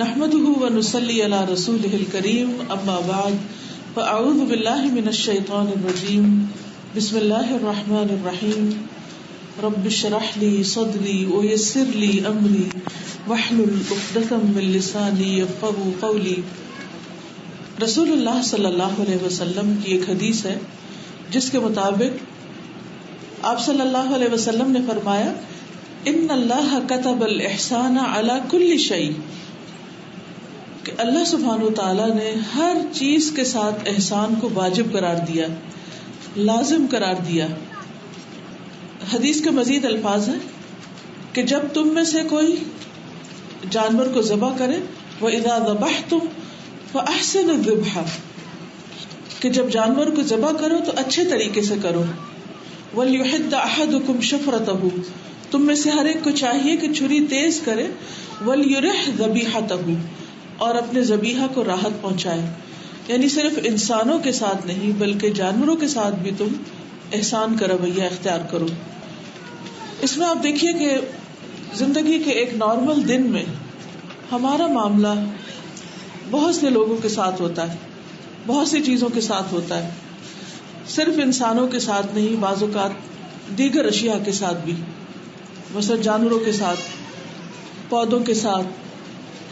نحمده ونصلي على رسوله الكريم اما بعد فاعوذ بالله من الشيطان الرجيم بسم الله الرحمن الرحيم رب اشرح لي صدري ويسر لي امري واحلل عقدة من لساني يفقهوا قولي. رسول اللہ صلی اللہ علیہ وسلم کی ایک حدیث ہے جس کے مطابق آپ صلی اللہ علیہ وسلم نے فرمایا ان اللہ كتب الاحسان على كل شيء، کہ اللہ سبحانہ وتعالی نے ہر چیز کے ساتھ احسان کو واجب قرار دیا، لازم قرار دیا. حدیث کے مزید الفاظ ہیں کہ جب تم میں سے کوئی جانور کو ذبح کرے وَإِذَا ذَبَحْتُمْ فَأَحْسِنُوا الذِّبْحَ، کہ جب جانور کو ذبح کرو تو اچھے طریقے سے کرو. وَلْيُحِدَّ أَحَدُكُمْ شَفْرَتَهُ، تم میں سے ہر ایک کو چاہیے کہ چھری تیز کرے. وَلْيُرِحْ ذَبِيحَتَهُ، اور اپنے ذبیحہ کو راحت پہنچائے. یعنی صرف انسانوں کے ساتھ نہیں بلکہ جانوروں کے ساتھ بھی تم احسان کا رویہ اختیار کرو. اس میں آپ دیکھیے کہ زندگی کے ایک نارمل دن میں ہمارا معاملہ بہت سے لوگوں کے ساتھ ہوتا ہے، بہت سی چیزوں کے ساتھ ہوتا ہے. صرف انسانوں کے ساتھ نہیں، بعض اوقات دیگر اشیاء کے ساتھ بھی، مثلا جانوروں کے ساتھ، پودوں کے ساتھ،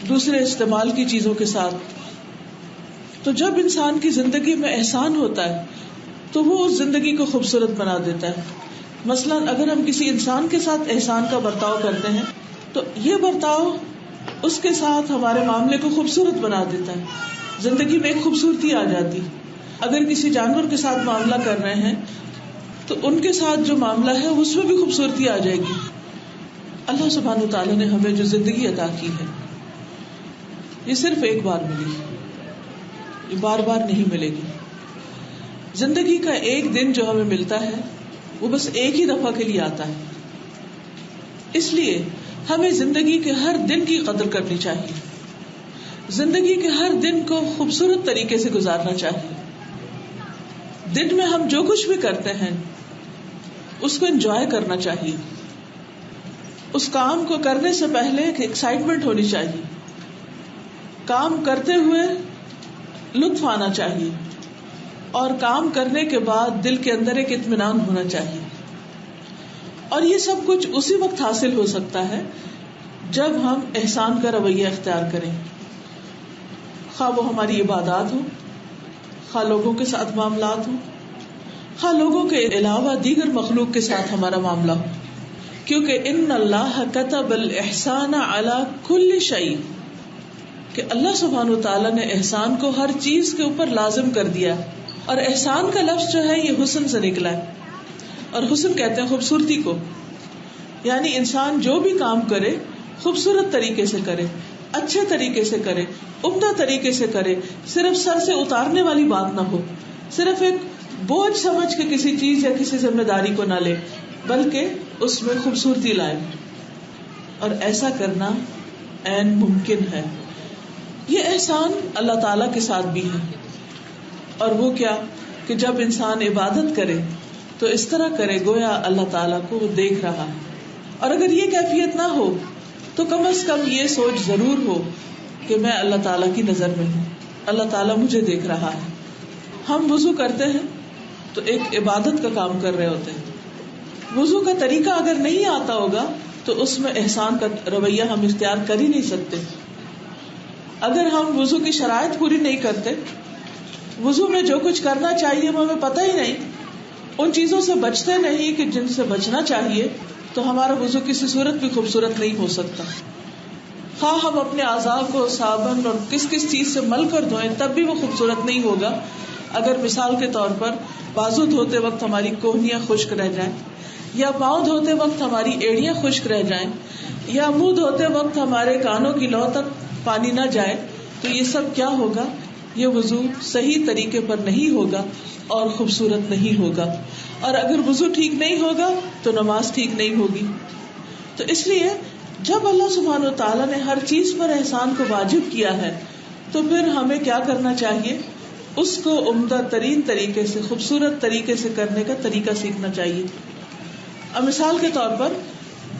دوسرے استعمال کی چیزوں کے ساتھ. تو جب انسان کی زندگی میں احسان ہوتا ہے تو وہ اس زندگی کو خوبصورت بنا دیتا ہے. مثلا اگر ہم کسی انسان کے ساتھ احسان کا برتاؤ کرتے ہیں تو یہ برتاؤ اس کے ساتھ ہمارے معاملے کو خوبصورت بنا دیتا ہے، زندگی میں ایک خوبصورتی آ جاتی. اگر کسی جانور کے ساتھ معاملہ کر رہے ہیں تو ان کے ساتھ جو معاملہ ہے اس میں بھی خوبصورتی آ جائے گی. اللہ سبحانہ وتعالی نے ہمیں جو زندگی عطا کی ہے یہ صرف ایک بار ملی، یہ بار بار نہیں ملے گی. زندگی کا ایک دن جو ہمیں ملتا ہے وہ بس ایک ہی دفعہ کے لیے آتا ہے. اس لیے ہمیں زندگی کے ہر دن کی قدر کرنی چاہیے، زندگی کے ہر دن کو خوبصورت طریقے سے گزارنا چاہیے. دن میں ہم جو کچھ بھی کرتے ہیں اس کو انجوائے کرنا چاہیے. اس کام کو کرنے سے پہلے ایک ایکسائٹمنٹ ہونی چاہیے، کام کرتے ہوئے لطف آنا چاہیے، اور کام کرنے کے بعد دل کے اندر ایک اطمینان ہونا چاہیے. اور یہ سب کچھ اسی وقت حاصل ہو سکتا ہے جب ہم احسان کا رویہ اختیار کریں، خواہ وہ ہماری عبادات ہوں، خواہ لوگوں کے ساتھ معاملات ہوں، خواہ لوگوں کے علاوہ دیگر مخلوق کے ساتھ ہمارا معاملہ ہو. کیونکہ ان اللہ کتب الاحسان علی کل شیء، کہ اللہ سبحانہ وتعالیٰ نے احسان کو ہر چیز کے اوپر لازم کر دیا. اور احسان کا لفظ جو ہے یہ حسن سے نکلا ہے، اور حسن کہتے ہیں خوبصورتی کو. یعنی انسان جو بھی کام کرے خوبصورت طریقے سے کرے، اچھے طریقے سے کرے، عمدہ طریقے سے کرے، صرف سر سے اتارنے والی بات نہ ہو، صرف ایک بوجھ سمجھ کے کسی چیز یا کسی ذمہ داری کو نہ لے، بلکہ اس میں خوبصورتی لائے. اور ایسا کرنا عین ممکن ہے. یہ احسان اللہ تعالی کے ساتھ بھی ہے. اور وہ کیا کہ جب انسان عبادت کرے تو اس طرح کرے گویا اللہ تعالیٰ کو وہ دیکھ رہا ہے. اور اگر یہ کیفیت نہ ہو تو کم از کم یہ سوچ ضرور ہو کہ میں اللہ تعالیٰ کی نظر میں ہوں، اللہ تعالیٰ مجھے دیکھ رہا ہے. ہم وضو کرتے ہیں تو ایک عبادت کا کام کر رہے ہوتے ہیں. وضو کا طریقہ اگر نہیں آتا ہوگا تو اس میں احسان کا رویہ ہم اختیار کر ہی نہیں سکتے. اگر ہم وضو کی شرائط پوری نہیں کرتے، وضو میں جو کچھ کرنا چاہیے وہ ہمیں پتہ ہی نہیں، ان چیزوں سے بچتے نہیں کہ جن سے بچنا چاہیے، تو ہمارا وضو کسی صورت بھی خوبصورت نہیں ہو سکتا. خواہ ہم اپنے اعضاء کو صابن اور کس کس چیز سے مل کر دھوئیں تب بھی وہ خوبصورت نہیں ہوگا. اگر مثال کے طور پر بازو دھوتے وقت ہماری کوہنیاں خشک رہ جائیں، یا پاؤں دھوتے وقت ہماری ایڑیاں خشک رہ جائیں، یا منہ دھوتے وقت ہمارے کانوں کی لو تک پانی نہ جائے، تو یہ سب کیا ہوگا؟ یہ وضو صحیح طریقے پر نہیں ہوگا اور خوبصورت نہیں ہوگا. اور اگر وضو ٹھیک نہیں ہوگا تو نماز ٹھیک نہیں ہوگی. تو اس لیے جب اللہ سبحانہ وتعالیٰ نے ہر چیز پر احسان کو واجب کیا ہے تو پھر ہمیں کیا کرنا چاہیے؟ اس کو عمدہ ترین طریقے سے، خوبصورت طریقے سے کرنے کا طریقہ سیکھنا چاہیے. اب مثال کے طور پر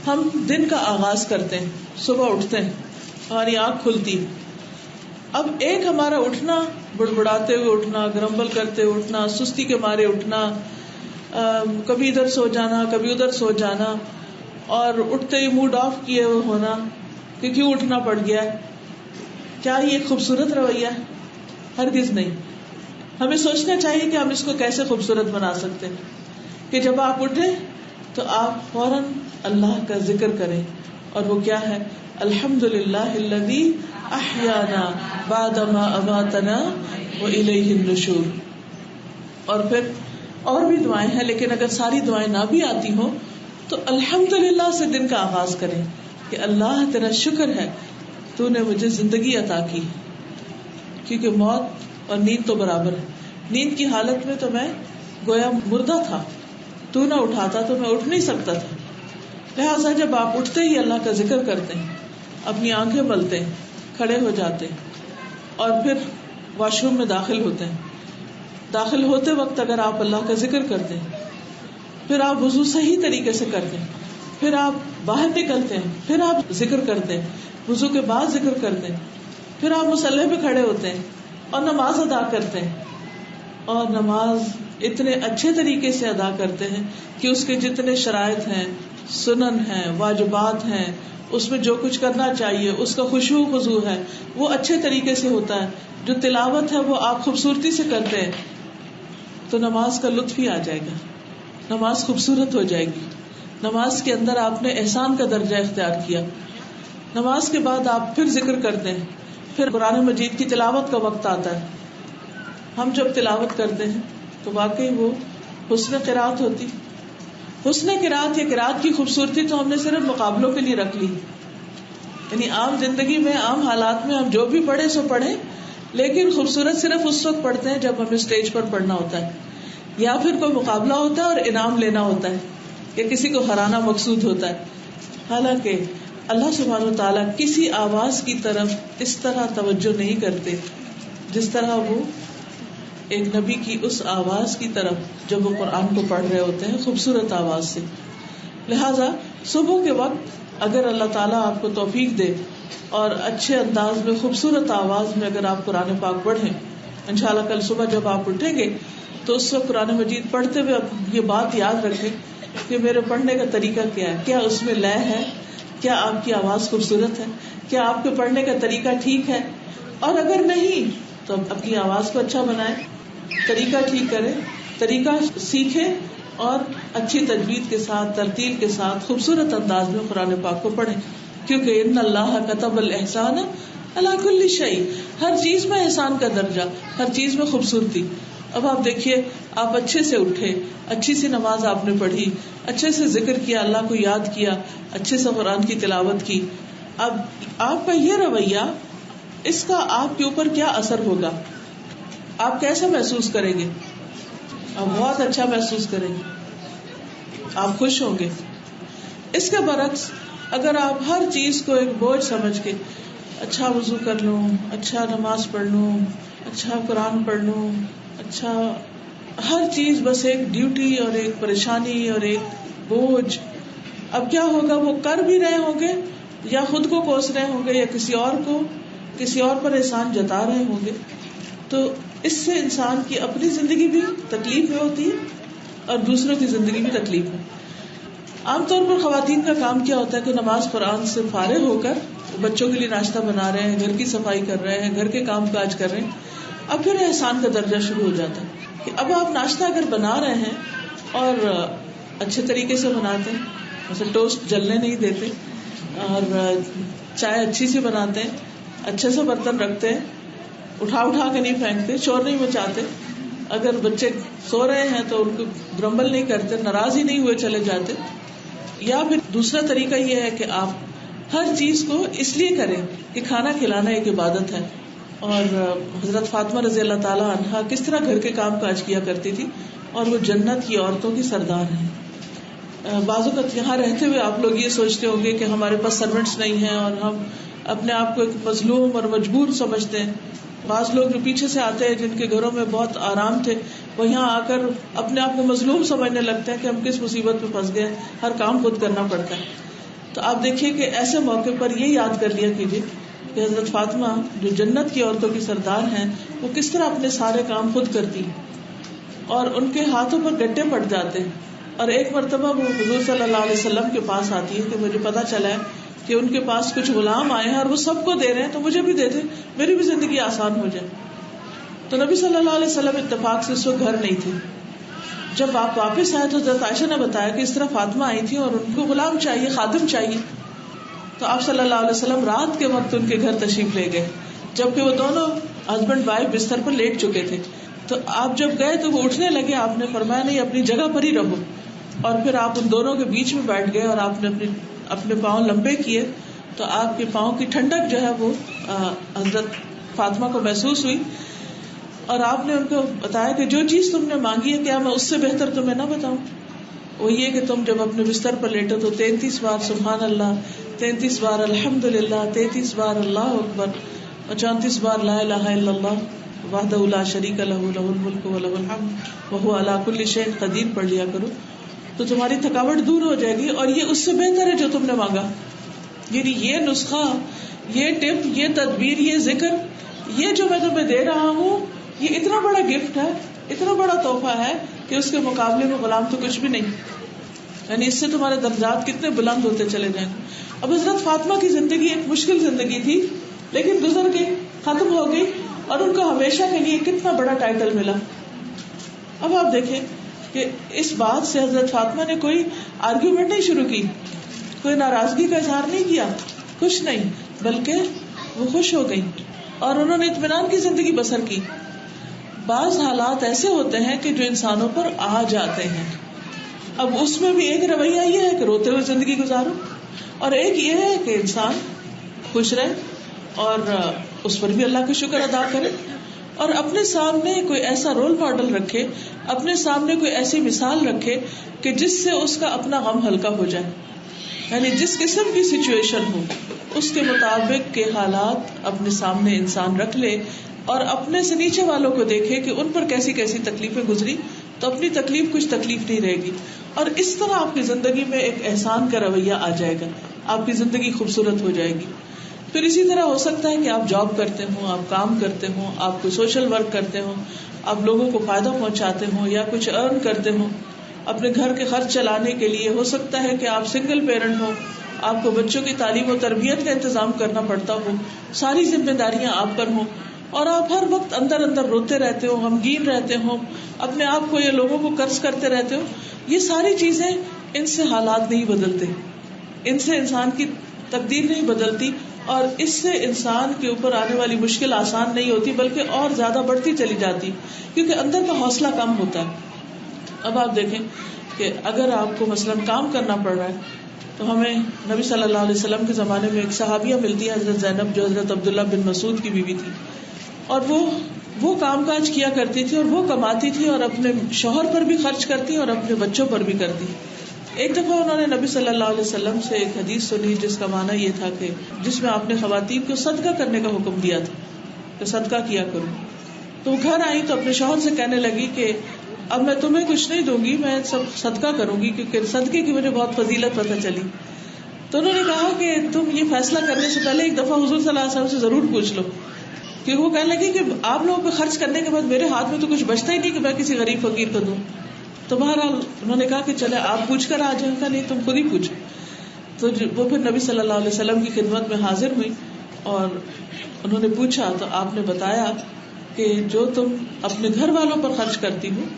ہم دن کا آغاز کرتے ہیں، صبح اٹھتے ہیں ہماری آنکھ کھلتی. اب ایک ہمارا اٹھنا، بڑبڑاتے ہوئے اٹھنا، گرمبل کرتے ہوئے اٹھنا، سستی کے مارے اٹھنا، کبھی ادھر سو جانا کبھی ادھر سو جانا، اور اٹھتے ہی موڈ آف کیے ہوئے ہونا کہ کیوں اٹھنا پڑ گیا. کیا یہ خوبصورت رویہ ہے؟ ہرگز نہیں. ہمیں سوچنا چاہیے کہ ہم اس کو کیسے خوبصورت بنا سکتے ہیں کہ جب آپ اٹھیں تو آپ فوراً اللہ کا ذکر کریں. اور وہ کیا ہے؟ الحمدللہ الذی احیانا بعد ما اماتنا والیہ النشور. اور پھر اور بھی دعائیں ہیں، لیکن اگر ساری دعائیں نہ بھی آتی ہوں تو الحمدللہ سے دن کا آغاز کریں کہ اللہ تیرا شکر ہے تو نے مجھے زندگی عطا کی. کیونکہ موت اور نیند تو برابر ہے. نیند کی حالت میں تو میں گویا مردہ تھا، تو نہ اٹھاتا تو میں اٹھ نہیں سکتا تھا. لہٰذا جب آپ اٹھتے ہی اللہ کا ذکر کرتے ہیں، اپنی آنکھیں ملتے ہیں، کھڑے ہو جاتے ہیں اور پھر واش روم میں داخل ہوتے ہیں، داخل ہوتے وقت اگر آپ اللہ کا ذکر کرتے ہیں، پھر آپ وضو صحیح طریقے سے کرتے ہیں، پھر آپ باہر نکلتے ہیں، پھر آپ ذکر کرتے ہیں، وضو کے بعد ذکر کرتے ہیں، پھر آپ مصلی پہ کھڑے ہوتے ہیں اور نماز ادا کرتے ہیں، اور نماز اتنے اچھے طریقے سے ادا کرتے ہیں کہ اس کے جتنے شرائط ہیں، سنن ہیں، واجبات ہیں، اس میں جو کچھ کرنا چاہیے، اس کا خشوع خضوع ہے وہ اچھے طریقے سے ہوتا ہے. جو تلاوت ہے وہ آپ خوبصورتی سے کرتے ہیں تو نماز کا لطف ہی آ جائے گا، نماز خوبصورت ہو جائے گی. نماز کے اندر آپ نے احسان کا درجہ اختیار کیا. نماز کے بعد آپ پھر ذکر کرتے ہیں، پھر قرآن مجید کی تلاوت کا وقت آتا ہے. ہم جب تلاوت کرتے ہیں تو واقعی وہ حسن قرات ہوتی. حسن قرات یا قرات کی خوبصورتی تو ہم نے صرف مقابلوں کے لیے رکھ لی، یعنی عام زندگی میں عام حالات میں ہم جو بھی پڑھے سو پڑھیں، لیکن خوبصورت صرف اس وقت پڑھتے ہیں جب ہمیں اسٹیج پر پڑھنا ہوتا ہے یا پھر کوئی مقابلہ ہوتا ہے اور انعام لینا ہوتا ہے یا کسی کو ہرانا مقصود ہوتا ہے. حالانکہ اللہ سبحانہ و تعالیٰ کسی آواز کی طرف اس طرح توجہ نہیں کرتے جس طرح وہ ایک نبی کی اس آواز کی طرف جب وہ قرآن کو پڑھ رہے ہوتے ہیں خوبصورت آواز سے. لہذا صبح کے وقت اگر اللہ تعالیٰ آپ کو توفیق دے اور اچھے انداز میں خوبصورت آواز میں اگر آپ قرآن پاک پڑھیں، انشاءاللہ کل صبح جب آپ اٹھیں گے تو اس وقت قرآن مجید پڑھتے ہوئے یہ بات یاد رکھیں کہ میرے پڑھنے کا طریقہ کیا ہے، کیا اس میں لے ہے، کیا آپ کی آواز خوبصورت ہے، کیا آپ کے پڑھنے کا طریقہ ٹھیک ہے. اور اگر نہیں تو اپنی آواز کو اچھا بنائیں، طریقہ ٹھیک کریں، طریقہ سیکھیں اور اچھی تجوید کے ساتھ، ترتیل کے ساتھ خوبصورت انداز میں قرآن پاک کو پڑھیں. کیونکہ ان اللہ کتب الاحسان علی کل شیء، ہر چیز میں احسان کا درجہ، ہر چیز میں خوبصورتی. اب آپ دیکھیے، آپ اچھے سے اٹھے، اچھی سی نماز آپ نے پڑھی، اچھے سے ذکر کیا، اللہ کو یاد کیا، اچھے سے قرآن کی تلاوت کی. اب آپ کا یہ رویہ، اس کا آپ کے اوپر کیا اثر ہوگا؟ آپ کیسا محسوس کریں گے؟ آپ بہت اچھا محسوس کریں گے، آپ خوش ہوں گے. اس کے برعکس اگر آپ ہر چیز کو ایک بوجھ سمجھ کے اچھا وضو کر لوں، اچھا نماز پڑھ لوں، اچھا قرآن پڑھ لوں، اچھا ہر چیز بس ایک ڈیوٹی اور ایک پریشانی اور ایک بوجھ، اب کیا ہوگا؟ وہ کر بھی رہے ہوں گے یا خود کو کوس رہے ہوں گے یا کسی اور پر احسان جتا رہے ہوں گے. تو اس سے انسان کی اپنی زندگی بھی تکلیف میں ہوتی ہے اور دوسروں کی زندگی بھی تکلیف میں. عام طور پر خواتین کا کام کیا ہوتا ہے کہ نماز قرآن سے فارغ ہو کر بچوں کے لیے ناشتہ بنا رہے ہیں، گھر کی صفائی کر رہے ہیں، گھر کے کام کاج کر رہے ہیں. اب پھر احسان کا درجہ شروع ہو جاتا ہے کہ اب آپ ناشتہ اگر بنا رہے ہیں اور اچھے طریقے سے بناتے ہیں، جیسے ٹوسٹ جلنے نہیں دیتے اور چائے اچھی سی بناتے ہیں، اچھے سے برتن رکھتے ہیں، اٹھا کے نہیں پھینکتے، شور نہیں مچاتے، اگر بچے سو رہے ہیں تو ان کو گرمبل نہیں کرتے، ناراض ہی نہیں ہوئے چلے جاتے. یا پھر دوسرا طریقہ یہ ہے کہ آپ ہر چیز کو اس لیے کریں کہ کھانا کھلانا ایک عبادت ہے. اور حضرت فاطمہ رضی اللہ تعالیٰ عنہا کس طرح گھر کے کام کاج کیا کرتی تھی اور وہ جنت کی عورتوں کی سردار ہیں. بعض اوقات یہاں رہتے ہوئے آپ لوگ یہ سوچتے ہوں گے کہ ہمارے پاس سرونٹس نہیں ہیں اور ہم اپنے آپ کو ایک مظلوم اور مجبور سمجھتے ہیں. بعض لوگ جو پیچھے سے آتے ہیں جن کے گھروں میں بہت آرام تھے، وہ یہاں آ کر اپنے آپ کو مظلوم سمجھنے لگتے ہیں کہ ہم کس مصیبت میں پھنس گئے، ہر کام خود کرنا پڑتا ہے. تو آپ دیکھیے کہ ایسے موقع پر یہ یاد کر لیا کیجیے کہ حضرت فاطمہ جو جنت کی عورتوں کی سردار ہیں وہ کس طرح اپنے سارے کام خود کرتی اور ان کے ہاتھوں پر گڈھے پڑ جاتے ہیں. اور ایک مرتبہ وہ حضور صلی اللہ علیہ وسلم کے پاس آتی ہے کہ مجھے پتا چلا ہے کہ ان کے پاس کچھ غلام آئے ہیں اور وہ سب کو دے رہے ہیں، تو مجھے بھی دے دیں، میری بھی زندگی آسان ہو جائے. تو نبی صلی اللہ علیہ وسلم اتفاق سے اس وقت گھر نہیں تھے. جب آپ واپس آئے تو حضرت عائشہ نے بتایا کہ اس طرح فاطمہ آئی تھی اور ان کو غلام چاہیے، خادم چاہیے. تو آپ صلی اللہ علیہ وسلم رات کے وقت ان کے گھر تشریف لے گئے، جبکہ وہ دونوں ہسبینڈ وائف بستر پر لیٹ چکے تھے. تو آپ جب گئے تو وہ اٹھنے لگے، آپ نے فرمایا نہیں، اپنی جگہ پر ہی رہو. اور پھر آپ ان دونوں کے بیچ میں بیٹھ گئے اور آپ نے اپنے پاؤں لمبے کیے تو آپ کے پاؤں کی ٹھنڈک جو ہے وہ حضرت فاطمہ کو محسوس ہوئی. اور آپ نے ان کو بتایا کہ جو چیز تم نے مانگی ہے کیا میں اس سے بہتر تمہیں نہ بتاؤں؟ وہ یہ کہ تم جب اپنے بستر پر لیٹو تو 33 بار سبحان اللہ، 33 بار الحمدللہ، 33 بار اللہ اکبر اور 34 بار لا الہ الا اللہ وحدہ لا شریک لہ لہ الملک و لہ الحمد وہو علی کل شیء قدیر پڑھ لیا کرو تو تمہاری تھکاوٹ دور ہو جائے گی اور یہ اس سے بہتر ہے جو تم نے مانگا. یعنی یہ نسخہ، یہ ٹپ، یہ تدبیر، یہ ذکر، یہ جو میں تمہیں دے رہا ہوں یہ اتنا بڑا گفٹ ہے، اتنا بڑا تحفہ ہے کہ اس کے مقابلے میں غلام تو کچھ بھی نہیں. یعنی اس سے تمہارے درجات کتنے بلند ہوتے چلے جائیں. اب حضرت فاطمہ کی زندگی ایک مشکل زندگی تھی لیکن گزر گئی، ختم ہو گئی اور ان کو ہمیشہ کے لیے کتنا بڑا ٹائٹل ملا. اب آپ دیکھیں کہ اس بات سے حضرت فاطمہ نے کوئی آرگیومنٹ نہیں شروع کی، کوئی ناراضگی کا اظہار نہیں کیا، کچھ نہیں، بلکہ وہ خوش ہو گئی اور انہوں نے اطمینان کی زندگی بسر کی. بعض حالات ایسے ہوتے ہیں کہ جو انسانوں پر آ جاتے ہیں. اب اس میں بھی ایک رویہ یہ ہے کہ روتے ہوئے زندگی گزارو اور ایک یہ ہے کہ انسان خوش رہے اور اس پر بھی اللہ کا شکر ادا کرے اور اپنے سامنے کوئی ایسا رول ماڈل رکھے، اپنے سامنے کوئی ایسی مثال رکھے کہ جس سے اس کا اپنا غم ہلکا ہو جائے. یعنی جس قسم کی سچویشن ہو اس کے مطابق کے حالات اپنے سامنے انسان رکھ لے اور اپنے سے نیچے والوں کو دیکھے کہ ان پر کیسی کیسی تکلیفیں گزری تو اپنی تکلیف کچھ تکلیف نہیں رہے گی. اور اس طرح آپ کی زندگی میں ایک احسان کا رویہ آ جائے گا، آپ کی زندگی خوبصورت ہو جائے گی. پھر اسی طرح ہو سکتا ہے کہ آپ جاب کرتے ہوں، آپ کام کرتے ہوں، آپ کوئی سوشل ورک کرتے ہوں، آپ لوگوں کو فائدہ پہنچاتے ہوں یا کچھ ارن کرتے ہوں اپنے گھر کے خرچ چلانے کے لیے. ہو سکتا ہے کہ آپ سنگل پیرنٹ ہوں، آپ کو بچوں کی تعلیم و تربیت کا انتظام کرنا پڑتا ہو، ساری ذمہ داریاں آپ پر ہوں اور آپ ہر وقت اندر اندر روتے رہتے ہو، غمگین رہتے ہو، اپنے آپ کو یا لوگوں کو قرض کرتے رہتے ہو. یہ ساری چیزیں، ان سے حالات نہیں بدلتے، ان سے انسان کی تقدیر نہیں بدلتی اور اس سے انسان کے اوپر آنے والی مشکل آسان نہیں ہوتی بلکہ اور زیادہ بڑھتی چلی جاتی کیونکہ اندر کا حوصلہ کم ہوتا ہے. اب آپ دیکھیں کہ اگر آپ کو مثلاً کام کرنا پڑ رہا ہے تو ہمیں نبی صلی اللہ علیہ وسلم کے زمانے میں ایک صحابیہ ملتی ہے حضرت زینب جو حضرت عبداللہ بن مسعود کی بیوی تھی اور وہ کام کاج کیا کرتی تھی اور وہ کماتی تھی اور اپنے شوہر پر بھی خرچ کرتی اور اپنے بچوں پر بھی کرتی. ایک دفعہ انہوں نے نبی صلی اللہ علیہ وسلم سے ایک حدیث سنی جس کا معنی یہ تھا کہ جس میں آپ نے خواتین کو صدقہ کرنے کا حکم دیا تھا کہ صدقہ کیا کرو. تو وہ گھر آئی تو اپنے شوہر سے کہنے لگی کہ اب میں تمہیں کچھ نہیں دوں گی، میں سب صدقہ کروں گی کیونکہ صدقے کی مجھے بہت فضیلت پتہ چلی. تو انہوں نے کہا کہ تم یہ فیصلہ کرنے سے پہلے ایک دفعہ حضور صلی اللہ علیہ وسلم سے ضرور پوچھ لو، کیونکہ وہ کہنے لگی کہ آپ لوگوں پہ خرچ کرنے کے بعد میرے ہاتھ میں تو کچھ بچتا ہی نہیں کہ میں کسی غریب فقیر کو دوں. تو بہرحال انہوں نے کہا کہ چلے آپ پوچھ کر آ جائیں. کا نہیں، تم خود ہی پوچھو. تو وہ پھر نبی صلی اللہ علیہ وسلم کی خدمت میں حاضر ہوئی اور انہوں نے پوچھا تو آپ نے بتایا کہ جو تم اپنے گھر والوں پر خرچ کرتی ہو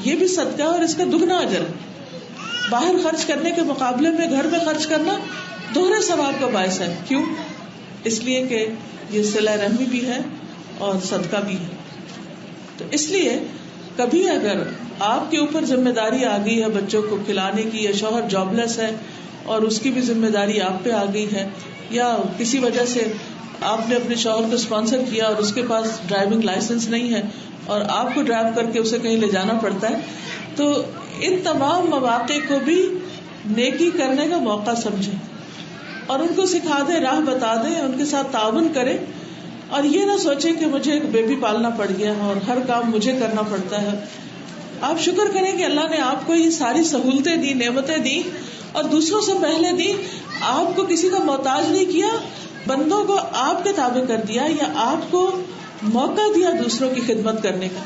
یہ بھی صدقہ اور اس کا دگنا اجر ہے. باہر خرچ کرنے کے مقابلے میں گھر میں خرچ کرنا دوہرے ثواب کا باعث ہے. کیوں؟ اس لیے کہ یہ صلہ رحمی بھی ہے اور صدقہ بھی ہے. تو اس لیے کبھی اگر آپ کے اوپر ذمہ داری آ گئی ہے بچوں کو کھلانے کی یا شوہر جاب لیس ہے اور اس کی بھی ذمہ داری آپ پہ آ گئی ہے یا کسی وجہ سے آپ نے اپنے شوہر کو اسپانسر کیا اور اس کے پاس ڈرائیونگ لائسنس نہیں ہے اور آپ کو ڈرائیو کر کے اسے کہیں لے جانا پڑتا ہے، تو ان تمام مواقع کو بھی نیکی کرنے کا موقع سمجھیں اور ان کو سکھا دیں، راہ بتا دیں، ان کے ساتھ تعاون کریں اور یہ نہ سوچیں کہ مجھے ایک بیبی پالنا پڑ گیا اور ہر کام مجھے کرنا پڑتا ہے. آپ شکر کریں کہ اللہ نے آپ کو یہ ساری سہولتیں دی، نعمتیں دی اور دوسروں سے پہلے دی. آپ کو کسی کا محتاج نہیں کیا بندوں کو آپ کے تابع کر دیا یا آپ کو موقع دیا دوسروں کی خدمت کرنے کا.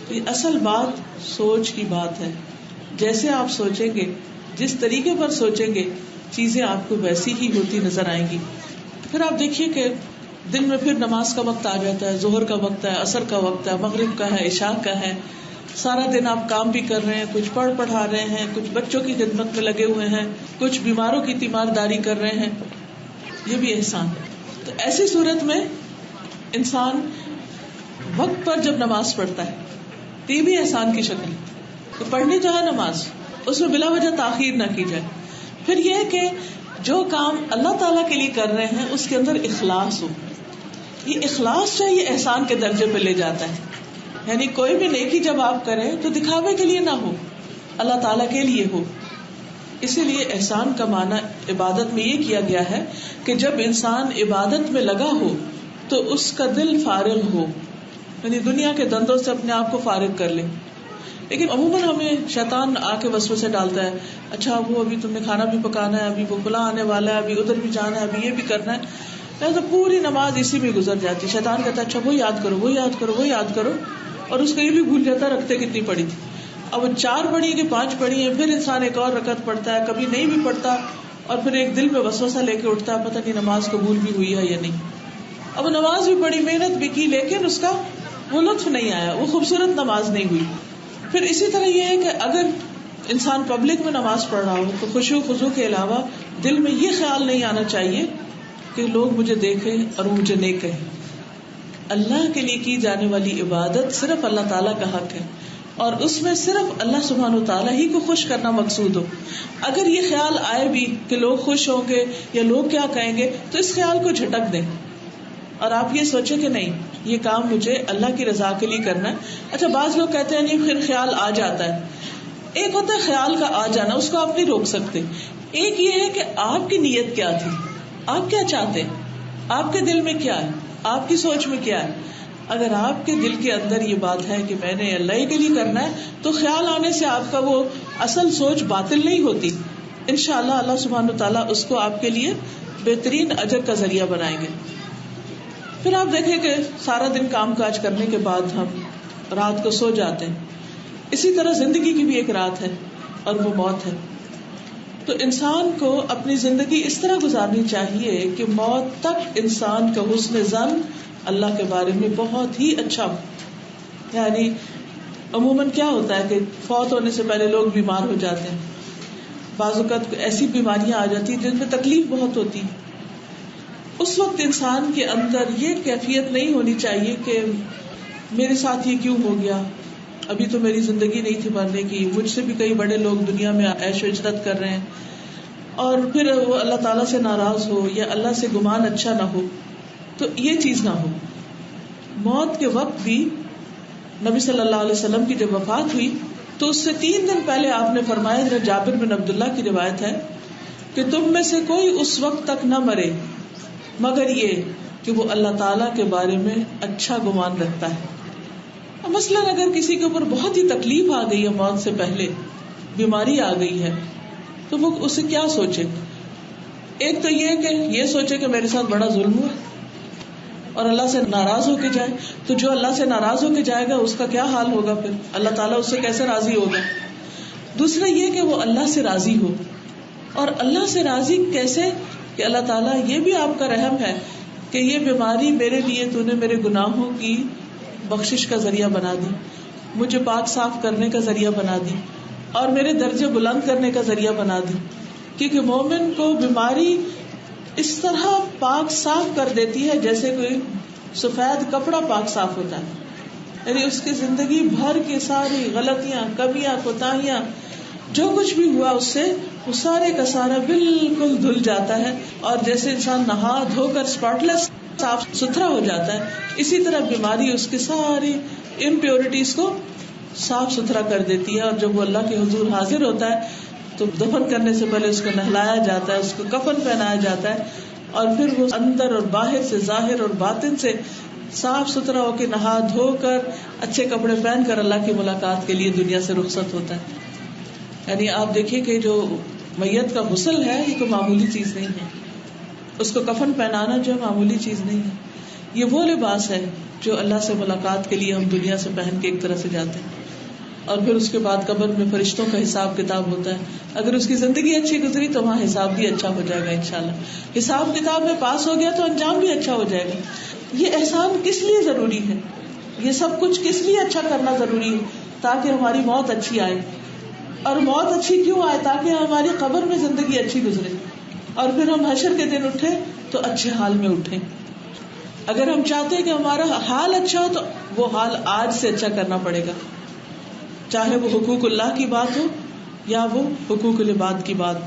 یہ اصل بات سوچ کی بات ہے. جیسے آپ سوچیں گے، جس طریقے پر سوچیں گے، چیزیں آپ کو ویسی ہی ہوتی نظر آئیں گی. پھر آپ دیکھیے کہ دن میں پھر نماز کا وقت آ جاتا ہے، ظہر کا وقت ہے، عصر کا وقت ہے، مغرب کا ہے، عشاء کا ہے. سارا دن آپ کام بھی کر رہے ہیں، کچھ پڑھا رہے ہیں، کچھ بچوں کی خدمت میں لگے ہوئے ہیں، کچھ بیماروں کی تیمارداری کر رہے ہیں. یہ بھی احسان ہے. تو ایسی صورت میں انسان وقت پر جب نماز پڑھتا ہے تو یہ بھی احسان کی شکل ہے کہ پڑھنی تو ہے نماز، اس میں بلا وجہ تاخیر نہ کی جائے. پھر یہ کہ جو کام اللہ تعالیٰ کے لیے کر رہے ہیں اس کے اندر اخلاص ہو. یہ اخلاص چاہیے احسان کے درجے پہ لے جاتا ہے. یعنی کوئی بھی نیکی جب آپ کریں تو دکھاوے کے لیے نہ ہو، اللہ تعالیٰ کے لیے ہو. اسی لیے احسان کا معنی عبادت میں یہ کیا گیا ہے کہ جب انسان عبادت میں لگا ہو تو اس کا دل فارغ ہو، یعنی دنیا کے دندوں سے اپنے آپ کو فارغ کر لے. لیکن عموماً ہمیں شیطان آ کے وسوسے ڈالتا ہے، اچھا وہ ابھی تم نے کھانا بھی پکانا ہے، ابھی وہ فلاں آنے والا ہے، ابھی ادھر بھی جانا ہے، ابھی یہ بھی کرنا ہے. تو پوری نماز اسی میں گزر جاتی. شیطان کہتا ہے اچھا وہ یاد کرو، وہ یاد کرو، وہ یاد کرو، اور اس کو یہ بھی بھول جاتا رکھتے کتنی پڑی تھی. اب وہ 4 پڑھی کہ 5 پڑھی ہیں، پھر انسان ایک اور رکعت پڑھتا ہے، کبھی نہیں بھی پڑھتا، اور پھر ایک دل میں وسوسہ لے کے اٹھتا ہے پتہ نہیں نماز قبول بھی ہوئی ہے یا نہیں. اب وہ نماز بھی پڑھی، محنت بھی کی، لیکن اس کا وہ لطف نہیں آیا، وہ خوبصورت نماز نہیں ہوئی. پھر اسی طرح یہ ہے کہ اگر انسان پبلک میں نماز پڑھ رہا ہو تو خشوع خضوع کے علاوہ دل میں یہ خیال نہیں آنا چاہیے کہ لوگ مجھے دیکھیں اور مجھے نیک کہیں. اللہ کے لیے کی جانے والی عبادت صرف اللہ تعالیٰ کا حق ہے، اور اس میں صرف اللہ سبحانہ و تعالیٰ ہی کو خوش کرنا مقصود ہو. اگر یہ خیال آئے بھی کہ لوگ خوش ہوں گے یا لوگ کیا کہیں گے تو اس خیال کو جھٹک دیں اور آپ یہ سوچیں کہ نہیں، یہ کام مجھے اللہ کی رضا کے لیے کرنا ہے. اچھا بعض لوگ کہتے ہیں نہیں پھر خیال آ جاتا ہے. ایک ہوتا ہے خیال کا آ جانا، اس کو آپ نہیں روک سکتے. ایک یہ ہے کہ آپ کی نیت کیا تھی، آپ کیا چاہتے ہیں، آپ کے دل میں کیا ہے، آپ کی سوچ میں کیا ہے. اگر آپ کے دل کے اندر یہ بات ہے کہ میں نے اللہ کے لیے کرنا ہے تو خیال آنے سے آپ کا وہ اصل سوچ باطل نہیں ہوتی. انشاءاللہ اللہ سبحانہ وتعالیٰ اس کو آپ کے لیے بہترین اجر کا ذریعہ بنائیں گے. پھر آپ دیکھیں کہ سارا دن کام کاج کرنے کے بعد ہم رات کو سو جاتے ہیں. اسی طرح زندگی کی بھی ایک رات ہے اور وہ موت ہے. تو انسان کو اپنی زندگی اس طرح گزارنی چاہیے کہ موت تک انسان کا حسن ظن اللہ کے بارے میں بہت ہی اچھا ہو. یعنی عموماً کیا ہوتا ہے کہ فوت ہونے سے پہلے لوگ بیمار ہو جاتے ہیں، بعض اوقات ایسی بیماریاں آ جاتی ہیں جن میں تکلیف بہت ہوتی ہے. اس وقت انسان کے اندر یہ کیفیت نہیں ہونی چاہیے کہ میرے ساتھ یہ کیوں ہو گیا، ابھی تو میری زندگی نہیں تھی مرنے کی، مجھ سے بھی کئی بڑے لوگ دنیا میں عیش و عشرت کر رہے ہیں، اور پھر وہ اللہ تعالیٰ سے ناراض ہو یا اللہ سے گمان اچھا نہ ہو. تو یہ چیز نہ ہو. موت کے وقت بھی نبی صلی اللہ علیہ وسلم کی جب وفات ہوئی تو اس سے 3 دن پہلے آپ نے فرمایا، حضرت جابر بن عبداللہ کی روایت ہے کہ تم میں سے کوئی اس وقت تک نہ مرے مگر یہ کہ وہ اللہ تعالیٰ کے بارے میں اچھا گمان رکھتا ہے. مثلاً اگر کسی کے اوپر بہت ہی تکلیف آ گئی ہے، موت سے پہلے بیماری آ گئی ہے، تو وہ اسے کیا سوچے. ایک تو یہ کہ یہ سوچے کہ میرے ساتھ بڑا ظلم ہوا اور اللہ سے ناراض ہو کے جائے. تو جو اللہ سے ناراض ہو کے جائے گا اس کا کیا حال ہوگا، پھر اللہ تعالیٰ اس سے کیسے راضی ہوگا. دوسرا یہ کہ وہ اللہ سے راضی ہو. اور اللہ سے راضی کیسے کہ اللہ تعالیٰ یہ بھی آپ کا رحم ہے کہ یہ بیماری میرے لیے تو نے میرے گناہوں کی بخشش کا ذریعہ بنا دی، مجھے پاک صاف کرنے کا ذریعہ بنا دی، اور میرے درجے بلند کرنے کا ذریعہ بنا دی. کیونکہ مومن کو بیماری اس طرح پاک صاف کر دیتی ہے جیسے کوئی سفید کپڑا پاک صاف ہوتا ہے. یعنی اس کی زندگی بھر کی ساری غلطیاں، کمیاں، کوتاہیاں، جو کچھ بھی ہوا اس سے وہ سارے کا سارا بالکل دھل جاتا ہے. اور جیسے انسان نہا دھو کر اسپاٹلیس صاف ستھرا ہو جاتا ہے، اسی طرح بیماری اس کی ساری امپیورٹیز کو صاف ستھرا کر دیتی ہے. اور جب وہ اللہ کے حضور حاضر ہوتا ہے تو دفن کرنے سے پہلے اس کو نہلایا جاتا ہے، اس کو کفن پہنایا جاتا ہے، اور پھر وہ اندر اور باہر سے، ظاہر اور باطن سے صاف ستھرا ہو کے نہا دھو کر اچھے کپڑے پہن کر اللہ کی ملاقات کے لیے دنیا سے رخصت ہوتا ہے. یعنی آپ دیکھیے کہ جو میت کا غسل ہے یہ کوئی معمولی چیز نہیں ہے. اس کو کفن پہنانا جو معمولی چیز نہیں ہے، یہ وہ لباس ہے جو اللہ سے ملاقات کے لیے ہم دنیا سے پہن کے ایک طرح سے جاتے ہیں، اور پھر اس کے بعد قبر میں فرشتوں کا حساب کتاب ہوتا ہے. اگر اس کی زندگی اچھی گزری تو وہاں حساب بھی اچھا ہو جائے گا انشاءاللہ. حساب کتاب میں پاس ہو گیا تو انجام بھی اچھا ہو جائے گا. یہ احسان کس لیے ضروری ہے، یہ سب کچھ کس لیے اچھا کرنا ضروری ہے؟ تاکہ ہماری موت اچھی آئے. اور موت اچھی کیوں آئے؟ تاکہ ہماری قبر میں زندگی اچھی گزرے اور پھر ہم حشر کے دن اٹھے تو اچھے حال میں اٹھیں. اگر ہم چاہتے ہیں کہ ہمارا حال اچھا ہو تو وہ حال آج سے اچھا کرنا پڑے گا، چاہے وہ حقوق اللہ کی بات ہو یا وہ حقوق العباد کی بات.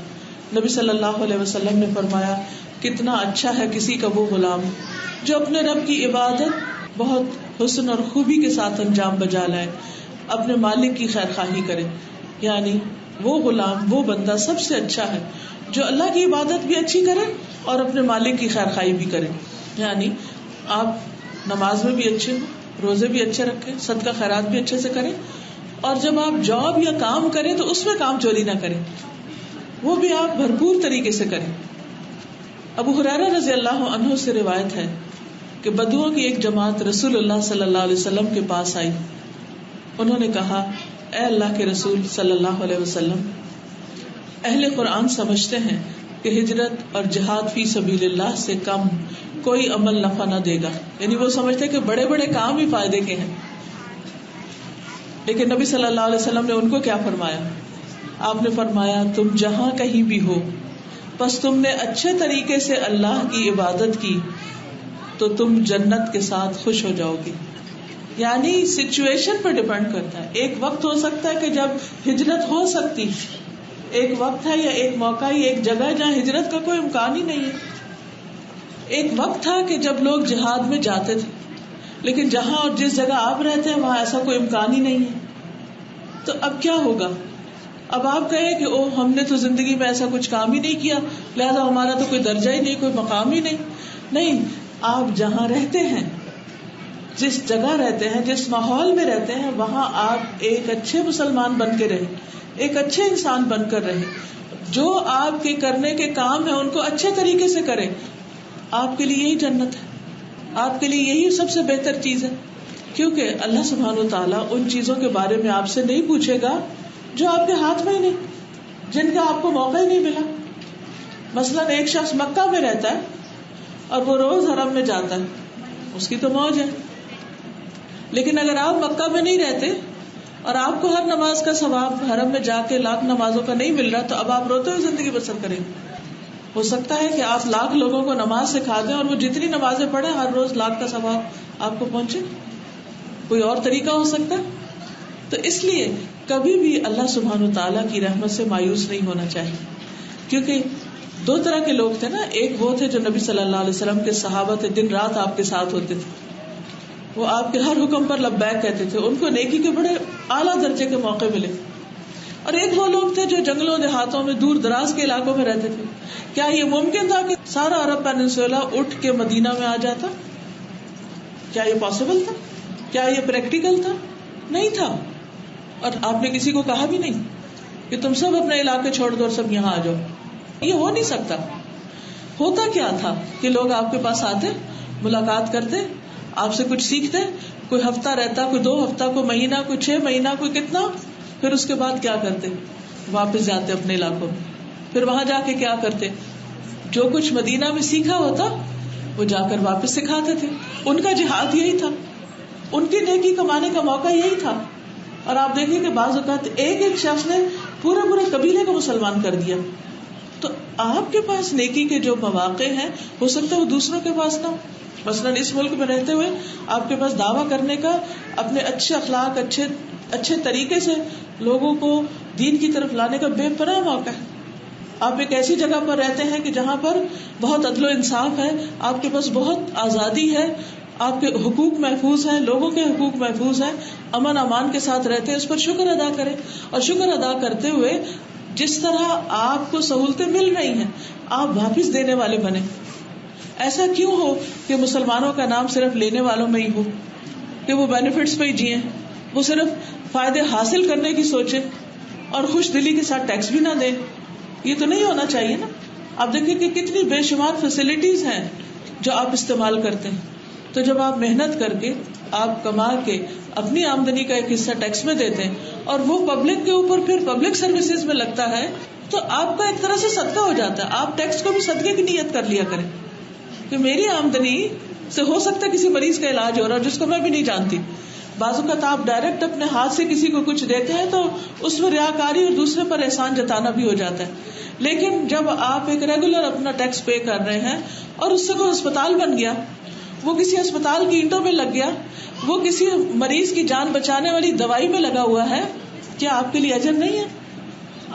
نبی صلی اللہ علیہ وسلم نے فرمایا کتنا اچھا ہے کسی کا وہ غلام جو اپنے رب کی عبادت بہت حسن اور خوبی کے ساتھ انجام بجا لائے، اپنے مالک کی خیر خواہی کرے. یعنی وہ غلام، وہ بندہ سب سے اچھا ہے جو اللہ کی عبادت بھی اچھی کرے اور اپنے مالک کی خیر خواہی بھی کرے. یعنی آپ نماز میں بھی اچھے ہوں، روزے بھی اچھے رکھیں، صدقہ خیرات بھی اچھے سے کریں، اور جب آپ جاب یا کام کریں تو اس میں کام چوری نہ کریں، وہ بھی آپ بھرپور طریقے سے کریں. ابو ہریرہ رضی اللہ عنہ سے روایت ہے کہ بدوؤں کی ایک جماعت رسول اللہ صلی اللہ علیہ وسلم کے پاس آئی. انہوں نے کہا اے اللہ کے رسول صلی اللہ علیہ وسلم، اہل قرآن سمجھتے ہیں کہ ہجرت اور جہاد فی سبیل اللہ سے کم کوئی عمل نفع نہ دے گا. یعنی وہ سمجھتے ہیں کہ بڑے بڑے کام ہی فائدے کے ہیں. لیکن نبی صلی اللہ علیہ وسلم نے ان کو کیا فرمایا؟ آپ نے فرمایا تم جہاں کہیں بھی ہو بس تم نے اچھے طریقے سے اللہ کی عبادت کی تو تم جنت کے ساتھ خوش ہو جاؤ گی. یعنی سچویشن پر ڈیپینڈ کرتا ہے. ایک وقت ہو سکتا ہے کہ جب ہجرت ہو سکتی، ایک وقت ہے یا ایک موقع یا ایک جگہ ہے جہاں ہجرت کا کوئی امکان ہی نہیں ہے. ایک وقت تھا کہ جب لوگ جہاد میں جاتے تھے، لیکن جہاں اور جس جگہ آپ رہتے ہیں وہاں ایسا کوئی امکان ہی نہیں ہے. تو اب کیا ہوگا؟ اب آپ کہیں کہ او ہم نے تو زندگی میں ایسا کچھ کام ہی نہیں کیا لہذا ہمارا تو کوئی درجہ ہی نہیں، کوئی مقام ہی نہیں. نہیں، آپ جہاں رہتے ہیں، جس جگہ رہتے ہیں، جس ماحول میں رہتے ہیں، وہاں آپ ایک اچھے مسلمان بن کے رہیں، ایک اچھے انسان بن کر رہیں. جو آپ کے کرنے کے کام ہیں ان کو اچھے طریقے سے کریں. آپ کے لیے یہی جنت ہے، آپ کے لیے یہی سب سے بہتر چیز ہے. کیونکہ اللہ سبحانہ و تعالیٰ ان چیزوں کے بارے میں آپ سے نہیں پوچھے گا جو آپ کے ہاتھ میں ہی نہیں، جن کا آپ کو موقع ہی نہیں ملا. مثلاً ایک شخص مکہ میں رہتا ہے اور وہ روز حرم میں جاتا ہے، اس کی تو موج ہے. لیکن اگر آپ مکہ میں نہیں رہتے اور آپ کو ہر نماز کا ثواب حرم میں جا کے لاکھ نمازوں کا نہیں مل رہا تو اب آپ روتے ہوئے زندگی بسر کریں. ہو سکتا ہے کہ آپ لاکھ لوگوں کو نماز سکھا دیں اور وہ جتنی نمازیں پڑھیں ہر روز لاکھ کا ثواب آپ کو پہنچے. کوئی اور طریقہ ہو سکتا ہے؟ تو اس لیے کبھی بھی اللہ سبحانہ وتعالیٰ کی رحمت سے مایوس نہیں ہونا چاہیے. کیونکہ دو طرح کے لوگ تھے نا، ایک وہ تھے جو نبی صلی اللہ علیہ وسلم کے صحابہ تھے، دن رات آپ کے ساتھ ہوتے تھے، وہ آپ کے ہر حکم پر لبیک کہتے تھے، ان کو نیکی کے بڑے اعلیٰ درجے کے موقع ملے. اور ایک وہ لوگ تھے جو جنگلوں دیہاتوں میں دور دراز کے علاقوں میں رہتے تھے. کیا یہ ممکن تھا کہ سارا عرب پیننسولا اٹھ کے مدینہ میں آ جاتا؟ کیا یہ پاسبل تھا؟ کیا یہ پریکٹیکل تھا؟ نہیں تھا. اور آپ نے کسی کو کہا بھی نہیں کہ تم سب اپنے علاقے چھوڑ دو اور سب یہاں آ جاؤ. یہ ہو نہیں سکتا. ہوتا کیا تھا کہ لوگ آپ کے پاس آتے، ملاقات کرتے، آپ سے کچھ سیکھتے، کوئی ہفتہ رہتا، کوئی 2 ہفتہ، کوئی مہینہ، کوئی 6 مہینہ، کوئی کتنا، پھر اس کے بعد کیا کرتے؟ واپس جاتے اپنے علاقوں میں. پھر وہاں جا کے کیا کرتے؟ جو کچھ مدینہ میں سیکھا ہوتا وہ جا کر واپس سکھاتے تھے. ان کا جہاد یہی تھا، ان کی نیکی کمانے کا موقع یہی تھا. اور آپ دیکھیں کہ بعض اوقات ایک شخص نے پورے قبیلے کو مسلمان کر دیا. تو آپ کے پاس نیکی کے جو مواقع ہیں ہو سکتا ہے وہ دوسروں کے پاس نہ ہو. مثلاً اس ملک میں رہتے ہوئے آپ کے پاس دعویٰ کرنے کا، اپنے اچھے اخلاق، اچھے طریقے سے لوگوں کو دین کی طرف لانے کا بے پناہ موقع ہے. آپ ایک ایسی جگہ پر رہتے ہیں کہ جہاں پر بہت عدل و انصاف ہے، آپ کے پاس بہت آزادی ہے، آپ کے حقوق محفوظ ہیں، لوگوں کے حقوق محفوظ ہیں، امن امان کے ساتھ رہتے ہیں. اس پر شکر ادا کریں، اور شکر ادا کرتے ہوئے جس طرح آپ کو سہولتیں مل رہی ہیں آپ واپس دینے والے بنے. ایسا کیوں ہو کہ مسلمانوں کا نام صرف لینے والوں میں ہی ہو، کہ وہ بینیفٹس پہ ہی جیئیں، وہ صرف فائدے حاصل کرنے کی سوچیں اور خوش دلی کے ساتھ ٹیکس بھی نہ دیں. یہ تو نہیں ہونا چاہیے نا. آپ دیکھیں کہ کتنی بے شمار فیسلٹیز ہیں جو آپ استعمال کرتے ہیں. تو جب آپ محنت کر کے آپ کما کے اپنی آمدنی کا ایک حصہ ٹیکس میں دیتے ہیں اور وہ پبلک کے اوپر پھر پبلک سروسز میں لگتا ہے تو آپ کا ایک طرح سے صدقہ ہو جاتا ہے. آپ ٹیکس کو بھی صدقے کی نیت کر لیا کریں کہ میری آمدنی سے ہو سکتا ہے کسی مریض کا علاج ہو رہا ہے جس کو میں بھی نہیں جانتی. بعض اوقات آپ ڈائریکٹ اپنے ہاتھ سے کسی کو کچھ دیتے ہیں تو اس میں ریاکاری اور دوسرے پر احسان جتانا بھی ہو جاتا ہے. لیکن جب آپ ایک ریگولر اپنا ٹیکس پے کر رہے ہیں اور اس سے کوئی اسپتال بن گیا, وہ کسی اسپتال کی اینٹوں میں لگ گیا, وہ کسی مریض کی جان بچانے والی دوائی میں لگا ہوا ہے, کیا آپ کے لیے اجر نہیں ہے؟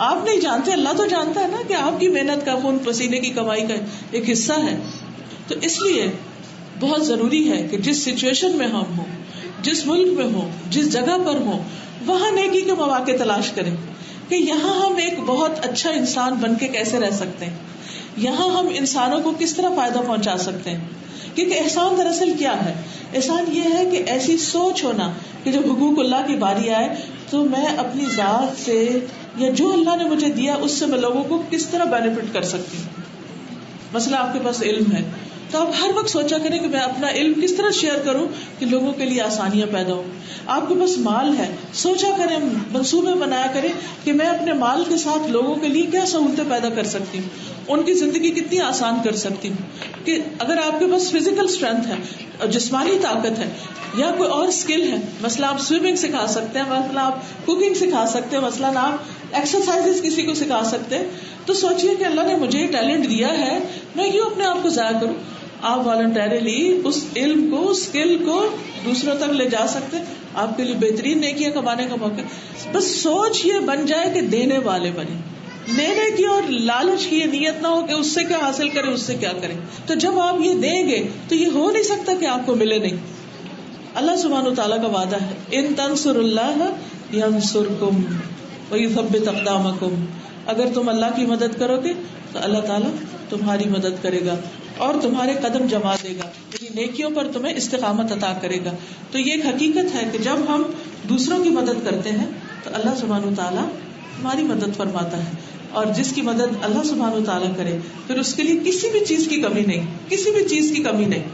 آپ نہیں جانتے, اللہ تو جانتا ہے نا کہ آپ کی محنت کا, خون پسینے کی کمائی کا ایک حصہ ہے. تو اس لیے بہت ضروری ہے کہ جس سچویشن میں ہم ہوں, جس ملک میں ہوں, جس جگہ پر ہوں, وہاں نیکی کے مواقع تلاش کریں کہ یہاں ہم ایک بہت اچھا انسان بن کے کیسے رہ سکتے ہیں, یہاں ہم انسانوں کو کس طرح فائدہ پہنچا سکتے ہیں. کیونکہ احسان دراصل کیا ہے؟ احسان یہ ہے کہ ایسی سوچ ہونا کہ جب حقوق اللہ کی باری آئے تو میں اپنی ذات سے یا جو اللہ نے مجھے دیا اس سے میں لوگوں کو کس طرح بینیفٹ کر سکتی ہوں. مثلا آپ کے پاس علم ہے تو آپ ہر وقت سوچا کریں کہ میں اپنا علم کس طرح شیئر کروں کہ لوگوں کے لیے آسانیاں پیدا ہوں. آپ کے پاس مال ہے, سوچا کریں, منصوبے بنایا کریں کہ میں اپنے مال کے ساتھ لوگوں کے لیے کیا سہولتیں پیدا کر سکتی ہوں, ان کی زندگی کتنی آسان کر سکتی ہوں. کہ اگر آپ کے پاس فزیکل اسٹرینتھ ہے, جسمانی طاقت ہے, یا کوئی اور اسکل ہے, مثلا آپ سوئمنگ سکھا سکتے ہیں, مثلا آپ کوکنگ سکھا سکتے ہیں, مثلا آپ ایکسرسائز کسی کو سکھا سکتے ہیں, تو سوچئے کہ اللہ نے مجھے ٹیلنٹ دیا ہے, میں کیوں اپنے آپ کو ضائع کروں. آپ والنٹریلی اس علم کو, اس اسکل کو دوسروں تک لے جا سکتے, آپ کے لیے بہترین نیکیاں کمانے کا موقع. بس سوچ یہ بن جائے کہ دینے والے بنے, لینے کی اور لالچ کی یہ نیت نہ ہو کہ اس سے کیا حاصل کریں, اس سے کیا کریں. تو جب آپ یہ دیں گے تو یہ ہو نہیں سکتا کہ آپ کو ملے نہیں. اللہ سبحانہ وتعالیٰ کا وعدہ ہے, ان تنصروا اللہ ینصرکم ویثبت اقدامکم, اگر تم اللہ کی مدد کرو گے تو اللہ تعالیٰ تمہاری مدد کرے گا اور تمہارے قدم جما دے گا, یعنی نیکیوں پر تمہیں استقامت عطا کرے گا. تو یہ ایک حقیقت ہے کہ جب ہم دوسروں کی مدد کرتے ہیں تو اللہ سبحانہ وتعالیٰ ہماری مدد فرماتا ہے, اور جس کی مدد اللہ سبحانہ وتعالیٰ کرے پھر اس کے لیے کسی بھی چیز کی کمی نہیں, کسی بھی چیز کی کمی نہیں.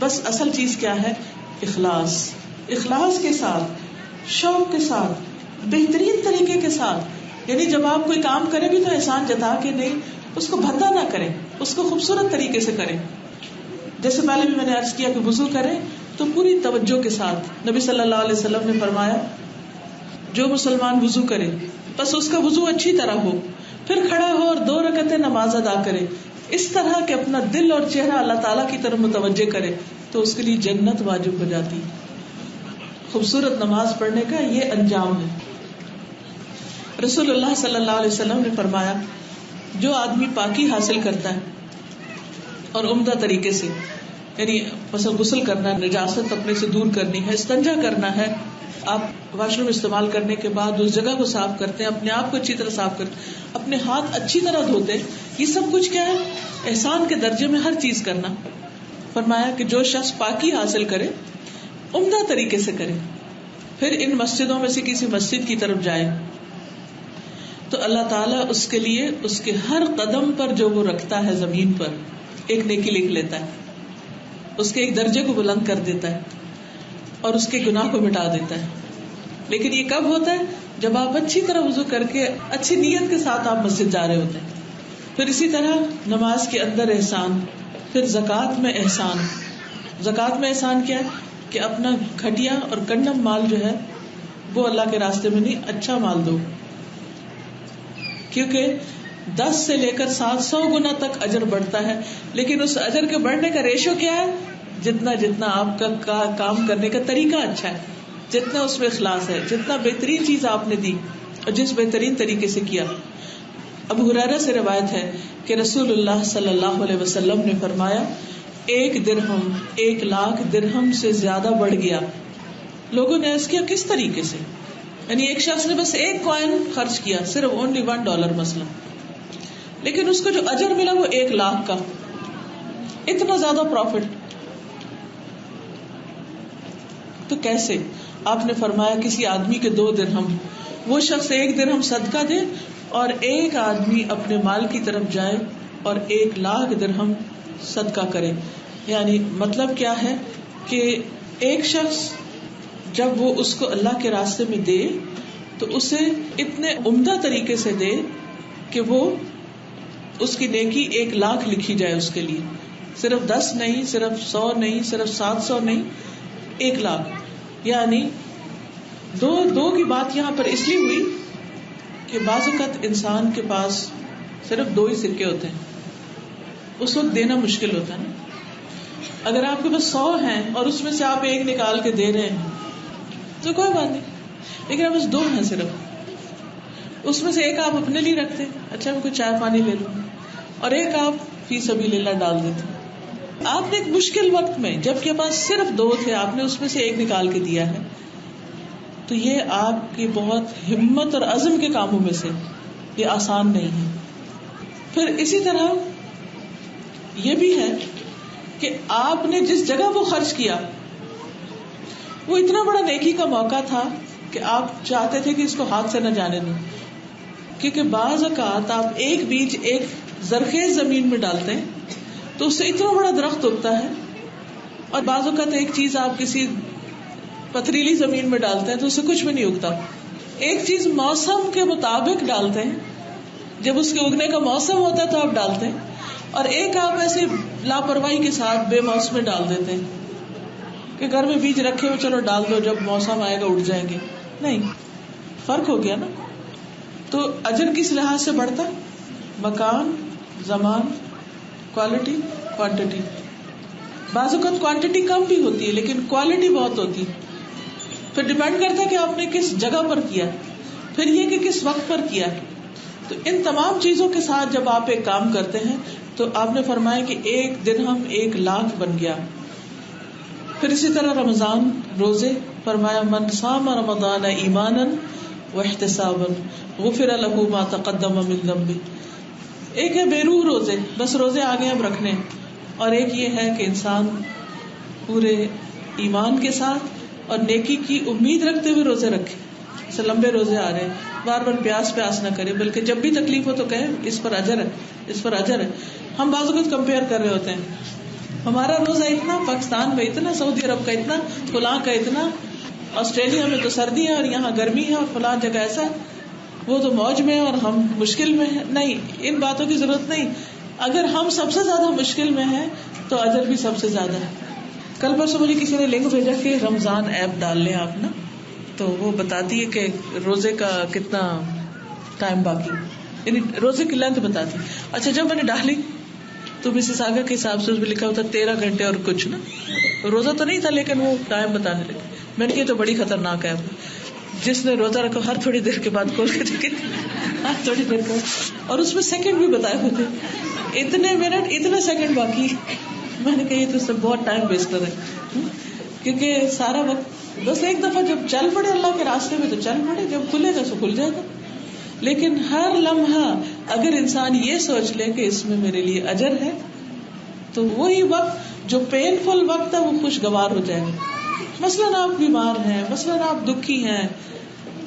بس اصل چیز کیا ہے؟ اخلاص. اخلاص کے ساتھ, شوق کے ساتھ, بہترین طریقے کے ساتھ. یعنی جب آپ کوئی کام کریں بھی تو احسان جتا کے نہیں, اس کو بھدا نہ کریں, اس کو خوبصورت طریقے سے کریں. جیسے پہلے بھی میں نے عرض کیا کہ وضو کریں تو پوری توجہ کے ساتھ. نبی صلی اللہ علیہ وسلم نے فرمایا جو مسلمان وضو کرے بس اس کا وضو اچھی طرح ہو, پھر کھڑا ہو اور 2 رکعتیں نماز ادا کرے اس طرح کہ اپنا دل اور چہرہ اللہ تعالیٰ کی طرف متوجہ کرے, تو اس کے لیے جنت واجب ہو جاتی. خوبصورت نماز پڑھنے کا یہ انجام ہے. رسول اللہ صلی اللہ علیہ وسلم نے فرمایا جو آدمی پاکی حاصل کرتا ہے اور عمدہ طریقے سے, یعنی مثلا غسل کرنا ہے, نجاست اپنے سے دور کرنی ہے, استنجا کرنا ہے, آپ واش روم استعمال کرنے کے بعد اس جگہ کو صاف کرتے ہیں, اپنے آپ کو اچھی طرح صاف کرتے ہیں, اپنے ہاتھ اچھی طرح دھوتے ہیں, یہ سب کچھ کیا ہے؟ احسان کے درجے میں ہر چیز کرنا. فرمایا کہ جو شخص پاکی حاصل کرے, عمدہ طریقے سے کرے, پھر ان مسجدوں میں سے کسی مسجد کی طرف جائے تو اللہ تعالیٰ اس کے لیے اس کے ہر قدم پر جو وہ رکھتا ہے زمین پر ایک نیکی لکھ لیتا ہے, اس کے ایک درجے کو بلند کر دیتا ہے اور اس کے گناہ کو مٹا دیتا ہے. لیکن یہ کب ہوتا ہے؟ جب آپ اچھی طرح وضو کر کے اچھی نیت کے ساتھ آپ مسجد جا رہے ہوتے ہیں. پھر اسی طرح نماز کے اندر احسان, پھر زکوٰۃ میں احسان. زکوٰۃ میں احسان کیا ہے کہ اپنا گھٹیا اور کنڈم مال جو ہے وہ اللہ کے راستے میں نہیں, اچھا مال دو, کیونکہ 10 سے لے کر 700 گنا تک اجر بڑھتا ہے. لیکن اس اجر کے بڑھنے کا ریشو کیا ہے؟ جتنا جتنا آپ کا کام کرنے کا طریقہ اچھا ہے, جتنا اس میں اخلاص ہے, جتنا بہترین چیز آپ نے دی اور جس بہترین طریقے سے کیا. ابو ہریرہ سے روایت ہے کہ رسول اللہ صلی اللہ علیہ وسلم نے فرمایا 1 درہم 1,00,000 درہم سے زیادہ بڑھ گیا. لوگوں نے عرض کیا کس طریقے سے؟ یعنی ایک شخص نے بس 1 کوائن خرچ کیا, صرف اونلی $1 مثلا, لیکن اس کو جو اجر ملا وہ 1,00,000 کا. اتنا زیادہ پروفٹ. تو کیسے؟ آپ نے فرمایا کسی آدمی کے 2 درہم, وہ شخص 1 درہم صدقہ دے اور ایک آدمی اپنے مال کی طرف جائے اور 1,00,000 درہم صدقہ کرے. یعنی مطلب کیا ہے کہ ایک شخص جب وہ اس کو اللہ کے راستے میں دے تو اسے اتنے عمدہ طریقے سے دے کہ وہ اس کی نیکی 1,00,000 لکھی جائے اس کے لیے. صرف 10 نہیں, صرف 100 نہیں, صرف 700 نہیں, 1,00,000. یعنی دو کی بات یہاں پر اس لیے ہوئی کہ بعض اوقات انسان کے پاس صرف 2 ہی سکے ہوتے ہیں, اس وقت دینا مشکل ہوتا ہے نا. اگر آپ کے پاس 100 ہیں اور اس میں سے آپ 1 نکال کے دے رہے ہیں تو کوئی بات نہیں, لیکن آپ بس 2 ہیں صرف, اس میں سے 1 آپ اپنے لیے رکھتے, اچھا میں کوئی چائے پانی لے لوں, اور 1 آپ فی سبیل اللہ ڈال دیتے. آپ نے ایک مشکل وقت میں جب کے پاس صرف 2 تھے, آپ نے اس میں سے 1 نکال کے دیا ہے, تو یہ آپ کی بہت ہمت اور عزم کے کاموں میں سے, یہ آسان نہیں ہے. پھر اسی طرح یہ بھی ہے کہ آپ نے جس جگہ وہ خرچ کیا وہ اتنا بڑا نیکی کا موقع تھا کہ آپ چاہتے تھے کہ اس کو ہاتھ سے نہ جانے دیں, کیونکہ بعض اوقات آپ ایک بیج ایک زرخیز زمین میں ڈالتے ہیں تو اس سے اتنا بڑا درخت اگتا ہے, اور بعض اوقات ایک چیز آپ کسی پتھریلی زمین میں ڈالتے ہیں تو اس سے کچھ بھی نہیں اگتا. ایک چیز موسم کے مطابق ڈالتے ہیں, جب اس کے اگنے کا موسم ہوتا ہے تو آپ ڈالتے ہیں, اور ایک آپ ایسے لاپرواہی کے ساتھ بے موسم ڈال دیتے ہیں کہ گھر میں بیج رکھے ہوئے چلو ڈال دو, جب موسم آئے گا اٹھ جائیں گے. نہیں, فرق ہو گیا نا. تو اجر کس لحاظ سے بڑھتا, مکان, زمان, کوالٹی, کوانٹٹی. بعض اوقات کوانٹٹی کم بھی ہوتی ہے لیکن کوالٹی بہت ہوتی ہے. پھر ڈیپینڈ کرتا ہے کہ آپ نے کس جگہ پر کیا, پھر یہ کہ کس وقت پر کیا. تو ان تمام چیزوں کے ساتھ جب آپ ایک کام کرتے ہیں تو آپ نے فرمایا کہ 1 درہم 1,00,000 بن گیا. پھر اسی طرح رمضان, روزے, فرمایا من صام رمضان ایمانا واحتسابا غفر له ما تقدم من ذنبه. ایک ہے بے روح روزے, بس روزے آگے ہم رکھنے, اور ایک یہ ہے کہ انسان پورے ایمان کے ساتھ اور نیکی کی امید رکھتے ہوئے روزے رکھے. جیسے لمبے روزے آ رہے ہیں, بار بار پیاس نہ کرے, بلکہ جب بھی تکلیف ہو تو کہے اس پر اجر ہے, اس پر اجر ہے. ہم بعض اوقات کمپیئر کر رہے ہوتے ہیں, ہمارا روزہ اتنا, پاکستان میں اتنا, سعودی عرب کا اتنا, فلاں کا اتنا, آسٹریلیا میں تو سردی ہے اور یہاں گرمی ہے, اور فلاں جگہ ایسا, وہ تو موج میں اور ہم مشکل میں ہیں. نہیں, ان باتوں کی ضرورت نہیں. اگر ہم سب سے زیادہ مشکل میں ہیں تو اجر بھی سب سے زیادہ ہے. کل پرسوں مجھے کسی نے لنک بھیجا کہ رمضان ایپ ڈال لیں آپ نا, تو وہ بتاتی ہے کہ روزے کا کتنا ٹائم باقی, یعنی روزے کی لینتھ بتاتی. اچھا, جب میں نے ڈالی تو مسز آگا کے حساب سے اس میں لکھا ہوتا 13 گھنٹے اور کچھ نا, روزہ تو نہیں تھا لیکن وہ ٹائم بتانے لگے. میں نے کہا تو بڑی خطرناک ہے, جس نے روزہ رکھا ہر تھوڑی دیر کے بعد کھول کے دیکھے, ہر تھوڑی دیر کا, اور اس میں سیکنڈ بھی بتائے ہوتے, اتنے منٹ اتنے سیکنڈ باقی. میں نے کہا یہ تو سب بہت ٹائم ویسٹر ہے, کیونکہ سارا وقت بس ایک دفعہ جب چل پڑے اللہ کے راستے میں تو چل پڑے, جب کھلے گا تو کھل جائے گا. لیکن ہر لمحہ اگر انسان یہ سوچ لے کہ اس میں میرے لیے اجر ہے تو وہی وقت جو پینفل وقت ہے وہ خوشگوار ہو جائے گا. مثلاً آپ بیمار ہیں, مثلاً آپ دکھی ہیں,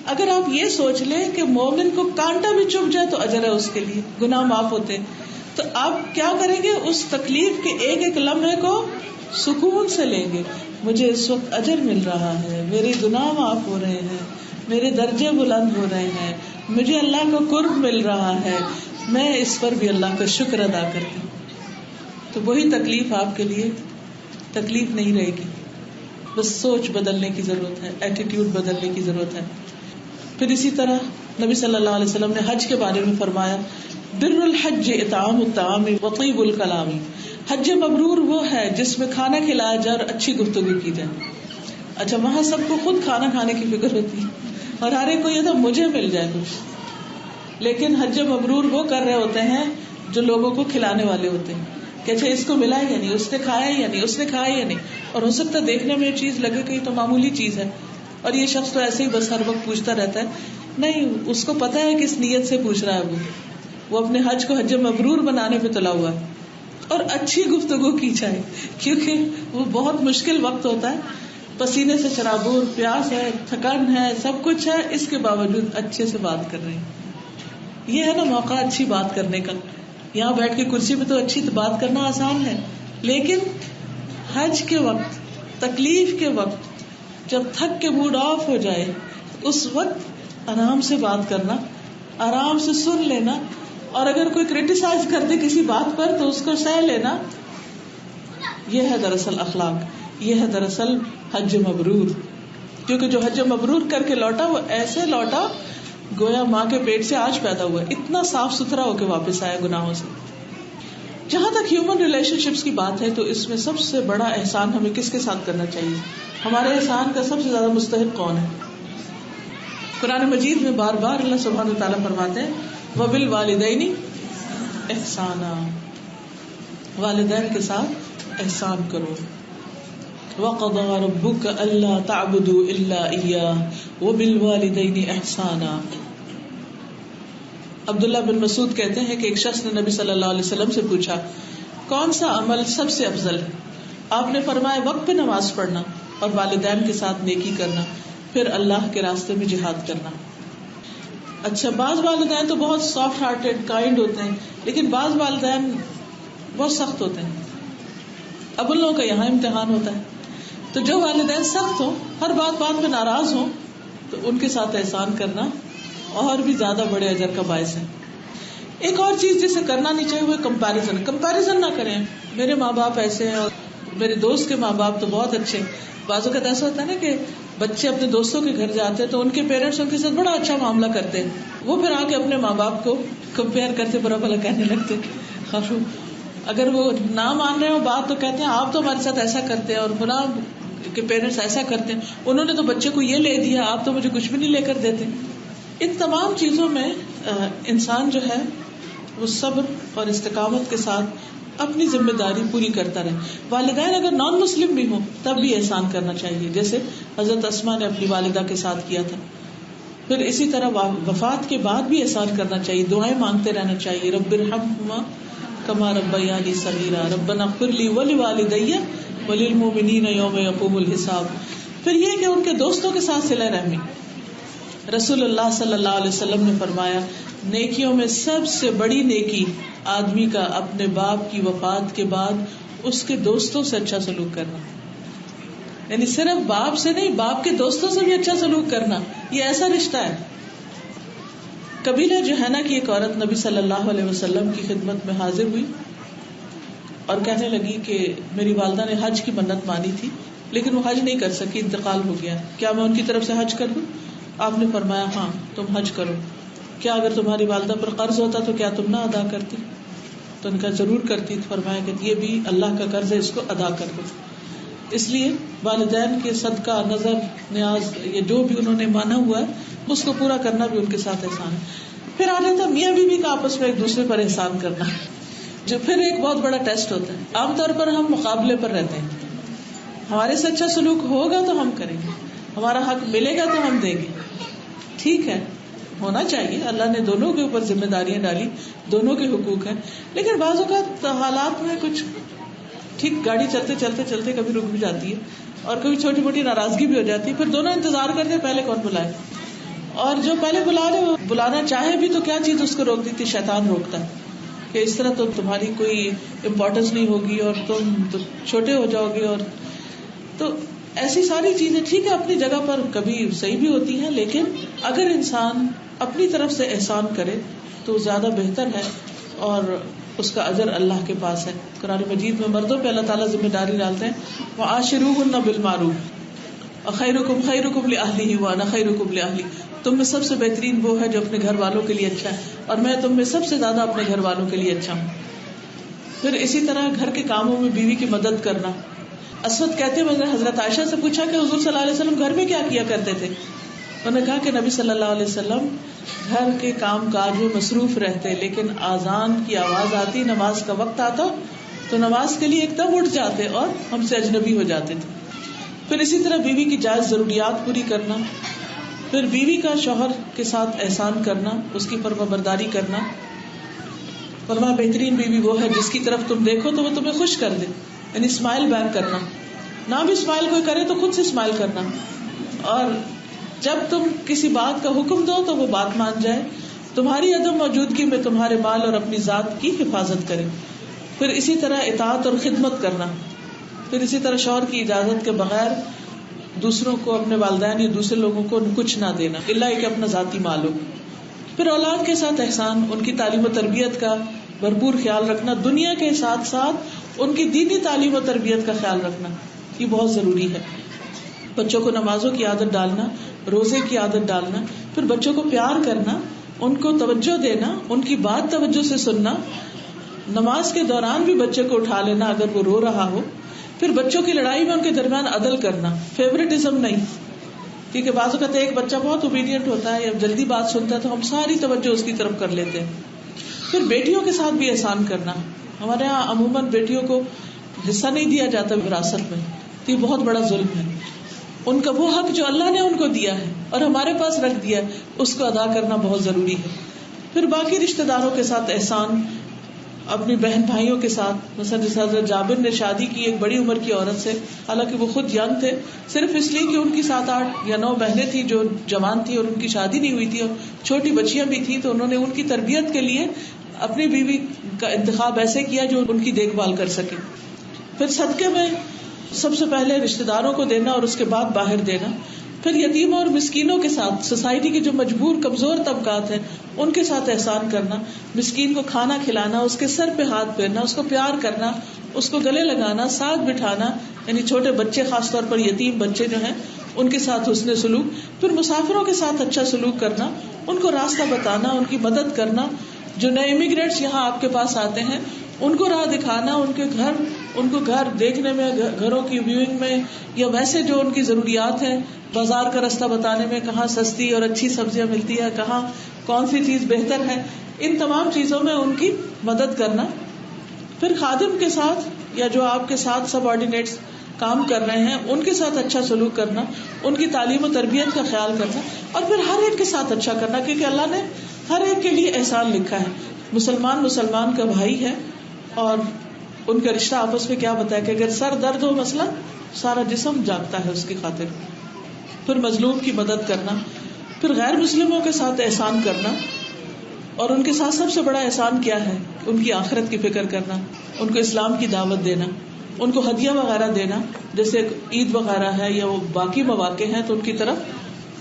اگر آپ یہ سوچ لیں کہ مومن کو کانٹا بھی چبھ جائے تو اجر ہے اس کے لیے, گناہ معاف ہوتے, تو آپ کیا کریں گے, اس تکلیف کے ایک ایک لمحے کو سکون سے لیں گے. مجھے اس وقت اجر مل رہا ہے, میرے گناہ معاف ہو رہے ہیں, میرے درجے بلند ہو رہے ہیں, مجھے اللہ کا قرب مل رہا ہے, میں اس پر بھی اللہ کا شکر ادا کرتی ہوں. تو وہی تکلیف آپ کے لیے تکلیف نہیں رہے گی, بس سوچ بدلنے کی ضرورت ہے, ایٹیٹیوڈ بدلنے کی ضرورت ہے. پھر اسی طرح نبی صلی اللہ علیہ وسلم نے حج کے بارے میں فرمایا بر الحج اطعام الطعام وطیب الکلام. حج مبرور وہ ہے جس میں کھانا کھلایا جائے اور اچھی گفتگو کی جائے. اچھا, وہاں سب کو خود کھانا کھانے کی فکر ہوتی ہے اور ہر ایک کو یہ تھا مجھے مل جائے کچھ, لیکن حج مبرور وہ کر رہے ہوتے ہیں جو لوگوں کو کھلانے والے ہوتے ہیں کہ اچھا اس کو ملا یا نہیں, اس نے کھایا یا نہیں, اس نے کھایا یا نہیں. اور ہو سکتا ہے دیکھنے میں یہ چیز لگے کہ یہ تو معمولی چیز ہے, اور یہ شخص تو ایسے ہی بس ہر وقت پوچھتا رہتا ہے. نہیں, اس کو پتا ہے کس نیت سے پوچھ رہا ہے, وہ اپنے حج کو حج مبرور بنانے پہ تلا ہوا ہے. اور اچھی گفتگو کی جائے کیونکہ وہ بہت مشکل وقت ہوتا ہے, پسینے سے شرابور, پیاس ہے, تھکن ہے, سب کچھ ہے, اس کے باوجود اچھے سے بات کر رہے ہیں. یہ ہے نا موقع اچھی بات کرنے کا. یہاں بیٹھ کے کرسی پہ تو اچھی بات کرنا آسان ہے، لیکن حج کے وقت، تکلیف کے وقت، جب تھک کے موڈ آف ہو جائے، اس وقت آرام سے بات کرنا، آرام سے سن لینا، اور اگر کوئی کرٹیسائز کر دے کسی بات پر تو اس کو سہ لینا، یہ ہے دراصل اخلاق، یہ ہے دراصل حج مبرور. کیونکہ جو حج مبرور کر کے لوٹا وہ ایسے لوٹا گویا ماں کے پیٹ سے آج پیدا ہوا، اتنا صاف ستھرا ہو کے واپس آیا گناہوں سے. جہاں تک ہیومن ریلیشن شپس کی بات ہے تو اس میں سب سے بڑا احسان ہمیں کس کے ساتھ کرنا چاہیے؟ ہمارے احسان کا سب سے زیادہ مستحق کون ہے؟ قرآن مجید میں بار بار اللہ سبحانہ وتعالیٰ فرماتے ہیں وَبِالْوَالِدَيْنِ احسانا، والدین کے ساتھ احسان کرو. وَقَضَىٰ رَبُّكَ أَلَّا تَعْبُدُوا إِلَّا إِيَّاهُ وَبِالْوَالِدَيْنِ احسانا. عبداللہ بن مسعود کہتے ہیں کہ ایک شخص نے نبی صلی اللہ علیہ وسلم سے پوچھا کون سا عمل سب سے افضل ہے؟ آپ نے فرمایا وقت پہ نماز پڑھنا اور والدین کے ساتھ نیکی کرنا، پھر اللہ کے راستے میں جہاد کرنا. اچھا، بعض والدین تو بہت سافٹ ہارٹیڈ کائنڈ ہوتے ہیں، لیکن بعض والدین بہت سخت ہوتے ہیں. اب ان لوگوں کا یہاں امتحان ہوتا ہے. تو جو والدین سخت ہوں، ہر بات میں ناراض ہوں، تو ان کے ساتھ احسان کرنا اور بھی زیادہ بڑے اجر کا باعث ہے. ایک اور چیز جسے کرنا نہیں چاہیے وہ کمپیریزن نہ کریں. میرے ماں باپ ایسے ہیں اور میرے دوست کے ماں باپ تو بہت اچھے. بعض اوقات ایسا ہوتا ہے نا کہ بچے اپنے دوستوں کے گھر جاتے ہیں تو ان کے پیرنٹس ان کے ساتھ بڑا اچھا معاملہ کرتے ہیں، وہ پھر آ کے اپنے ماں باپ کو کمپیئر کرتے، برا بھلا کہنے لگتے. اور اگر وہ نہ مان رہے ہو بات تو کہتے ہیں آپ تو ہمارے ساتھ ایسا کرتے ہیں اور فلاں کے پیرنٹس ایسا کرتے ہیں، انہوں نے تو بچے کو یہ لے دیا، آپ تو مجھے کچھ بھی نہیں لے کر دیتے. ان تمام چیزوں میں انسان جو ہے وہ صبر اور استقامت کے ساتھ اپنی ذمہ داری پوری کرتا رہے. والدین اگر نان مسلم بھی ہوں تب بھی احسان کرنا چاہیے، جیسے حضرت اسماء نے اپنی والدہ کے ساتھ کیا تھا. پھر اسی طرح وفات کے بعد بھی احسان کرنا چاہیے، دعائیں مانگتے رہنا چاہیے. رب ارحمہما کما ربیانی صغیرا ربنا اغفر لی ولوالدی وللمؤمنین یوم یقوم الحساب. پھر یہ کہ ان کے دوستوں کے ساتھ صلہ رحمی. رسول اللہ صلی اللہ علیہ وسلم نے فرمایا نیکیوں میں سب سے بڑی نیکی آدمی کا اپنے باپ کی وفات کے بعد اس کے دوستوں سے اچھا سلوک کرنا. یعنی صرف باپ سے نہیں، باپ کے دوستوں سے بھی اچھا سلوک کرنا. یہ ایسا رشتہ ہے. قبیلہ جوہینہ کی ایک عورت نبی صلی اللہ علیہ وسلم کی خدمت میں حاضر ہوئی اور کہنے لگی کہ میری والدہ نے حج کی منت مانی تھی لیکن وہ حج نہیں کر سکی، انتقال ہو گیا، کیا میں ان کی طرف سے حج کر دوں؟ آپ نے فرمایا ہاں تم حج کرو. کیا اگر تمہاری والدہ پر قرض ہوتا تو کیا تم نہ ادا کرتی؟ تو ان کا ضرور کرتی. فرمایا کہ یہ بھی اللہ کا قرض ہے، اس کو ادا کر دو. اس لیے والدین کے صدقہ، نظر، نیاز، یہ جو بھی انہوں نے مانا ہوا ہے اس کو پورا کرنا بھی ان کے ساتھ احسان ہے. پھر آ جاتا میاں بیوی کا آپس میں ایک دوسرے پر احسان کرنا، جو پھر ایک بہت بڑا ٹیسٹ ہوتا ہے. عام طور پر ہم مقابلے پر رہتے ہیں، ہمارے سے اچھا سلوک ہوگا تو ہم کریں گے، ہمارا حق ملے گا تو ہم دیں گے. ٹھیک ہے، ہونا چاہیے، اللہ نے دونوں کے اوپر ذمہ داریاں ڈالی، دونوں کے حقوق ہیں. لیکن بعض اوقات حالات میں کچھ ٹھیک گاڑی چلتے چلتے چلتے کبھی رک بھی جاتی ہے اور کبھی چھوٹی موٹی ناراضگی بھی ہو جاتی ہے. پھر دونوں انتظار کرتے پہلے کون بلائے، اور جو پہلے بلا رہے وہ بلانا چاہے بھی تو کیا چیز اس کو روک دیتی؟ شیطان روکتا ہے کہ اس طرح تو تمہاری کوئی امپورٹینس نہیں ہوگی اور تم تو چھوٹے ہو جاؤ گے. اور تو ایسی ساری چیزیں ٹھیک ہے اپنی جگہ پر کبھی صحیح بھی ہوتی ہیں، لیکن اگر انسان اپنی طرف سے احسان کرے تو زیادہ بہتر ہے اور اس کا اجر اللہ کے پاس ہے. قرآن مجید میں مردوں پہ اللہ تعالیٰ ذمہ داری ڈالتے ہیں وَعَاشِرُوهُنَّ بِالْمَعْرُوفِ خَيْرُكُمْ خَيْرُكُمْ لِأَهْلِهِ وَأَنَا خَيْرُكُمْ لِأَهْلِي. تم میں سب سے بہترین وہ ہے جو اپنے گھر والوں کے لیے اچھا ہے اور میں تم میں سب سے زیادہ اپنے گھر والوں کے لیے اچھا ہوں. پھر اسی طرح گھر کے کاموں میں بیوی کی مدد کرنا. اسود کہتے ہیں میں نے حضرت عائشہ سے پوچھا کہ حضور صلی اللہ علیہ وسلم گھر میں کیا کیا کرتے تھے؟ انہوں نے کہا کہ نبی صلی اللہ علیہ وسلم گھر کے کام کاج میں مصروف رہتے، لیکن اذان کی آواز آتی، نماز کا وقت آتا تو نماز کے لیے ایک دم اٹھ جاتے اور ہم سے اجنبی ہو جاتے تھے. پھر اسی طرح بیوی کی جائز ضروریات پوری کرنا. پھر بیوی کا شوہر کے ساتھ احسان کرنا، اس کی فرمانبرداری کرنا. فرمایا بہترین بیوی وہ ہے جس کی طرف تم دیکھو تو وہ تمہیں خوش کر دے، یعنی اسمائل بیک کرنا. نہ بھی اسمائل کوئی کرے تو خود سے اسمائل کرنا. اور جب تم کسی بات کا حکم دو تو وہ بات مان جائے، تمہاری عدم موجودگی میں تمہارے مال اور اپنی ذات کی حفاظت کرے. پھر اسی طرح اطاعت اور خدمت کرنا. پھر اسی طرح شوہر کی اجازت کے بغیر دوسروں کو، اپنے والدین یا دوسرے لوگوں کو کچھ نہ دینا الا کہ اپنا ذاتی مال ہو. پھر اولاد کے ساتھ احسان، ان کی تعلیم و تربیت کا بھرپور خیال رکھنا، دنیا کے ساتھ ساتھ ان کی دینی تعلیم و تربیت کا خیال رکھنا، یہ بہت ضروری ہے. بچوں کو نمازوں کی عادت ڈالنا، روزے کی عادت ڈالنا. پھر بچوں کو پیار کرنا، ان کو توجہ دینا، ان کی بات توجہ سے سننا. نماز کے دوران بھی بچے کو اٹھا لینا اگر وہ رو رہا ہو. پھر بچوں کی لڑائی میں ان کے درمیان عدل کرنا، فیوریٹزم نہیں، کیونکہ بعض اوقات ایک بچہ بہت اوبیڈینٹ ہوتا ہے یا جلدی بات سنتا ہے تو ہم ساری توجہ اس کی طرف کر لیتے ہیں. پھر بیٹیوں کے ساتھ بھی احسان کرنا. ہمارے یہاں عموماً بیٹیوں کو حصہ نہیں دیا جاتا وراثت میں، تو یہ بہت بڑا ظلم ہے. ان کا وہ حق جو اللہ نے ان کو دیا ہے اور ہمارے پاس رکھ دیا ہے، اس کو ادا کرنا بہت ضروری ہے. پھر باقی رشتہ داروں کے ساتھ احسان، اپنی بہن بھائیوں کے ساتھ. مثلا جس حضرت جابر نے شادی کی ایک بڑی عمر کی عورت سے، حالانکہ وہ خود ینگ تھے، صرف اس لیے کہ ان کی 7, 8 یا 9 بہنیں تھیں جو جوان تھی اور ان کی شادی نہیں ہوئی تھی اور چھوٹی بچیاں بھی تھیں، تو انہوں نے ان کی تربیت کے لیے اپنی بیوی کا انتخاب ایسے کیا جو ان کی دیکھ بھال کر سکے. پھر صدقے میں سب سے پہلے رشتہ داروں کو دینا اور اس کے بعد باہر دینا. پھر یتیموں اور مسکینوں کے ساتھ، سوسائٹی کے جو مجبور کمزور طبقات ہیں ان کے ساتھ احسان کرنا. مسکین کو کھانا کھلانا، اس کے سر پہ ہاتھ پھیرنا، اس کو پیار کرنا، اس کو گلے لگانا، ساتھ بٹھانا. یعنی چھوٹے بچے، خاص طور پر یتیم بچے جو ہیں ان کے ساتھ حسن سلوک. پھر مسافروں کے ساتھ اچھا سلوک کرنا، ان کو راستہ بتانا، ان کی مدد کرنا. جو نئے امیگریٹس یہاں آپ کے پاس آتے ہیں ان کو راہ دکھانا، ان کو گھر دیکھنے میں، گھروں کی ویونگ میں، یا ویسے جو ان کی ضروریات ہیں، بازار کا راستہ بتانے میں، کہاں سستی اور اچھی سبزیاں ملتی ہے، کہاں کون سی چیز بہتر ہے، ان تمام چیزوں میں ان کی مدد کرنا. پھر خادم کے ساتھ یا جو آپ کے ساتھ سب آرڈینیٹس کام کر رہے ہیں ان کے ساتھ اچھا سلوک کرنا، ان کی تعلیم و تربیت کا خیال کرنا. اور پھر ہر ایک کے ساتھ اچھا کرنا، کیونکہ اللہ نے ہر ایک کے لیے احسان لکھا ہے. مسلمان کا بھائی ہے اور ان کا رشتہ آپس میں کیا بتایا کہ اگر سر درد ہو مثلا سارا جسم جاگتا ہے اس کی خاطر. پھر مظلوم کی مدد کرنا. پھر غیر مسلموں کے ساتھ احسان کرنا، اور ان کے ساتھ سب سے بڑا احسان کیا ہے؟ ان کی آخرت کی فکر کرنا، ان کو اسلام کی دعوت دینا، ان کو ہدیہ وغیرہ دینا، جیسے عید وغیرہ ہے یا وہ باقی مواقع ہیں تو ان کی طرف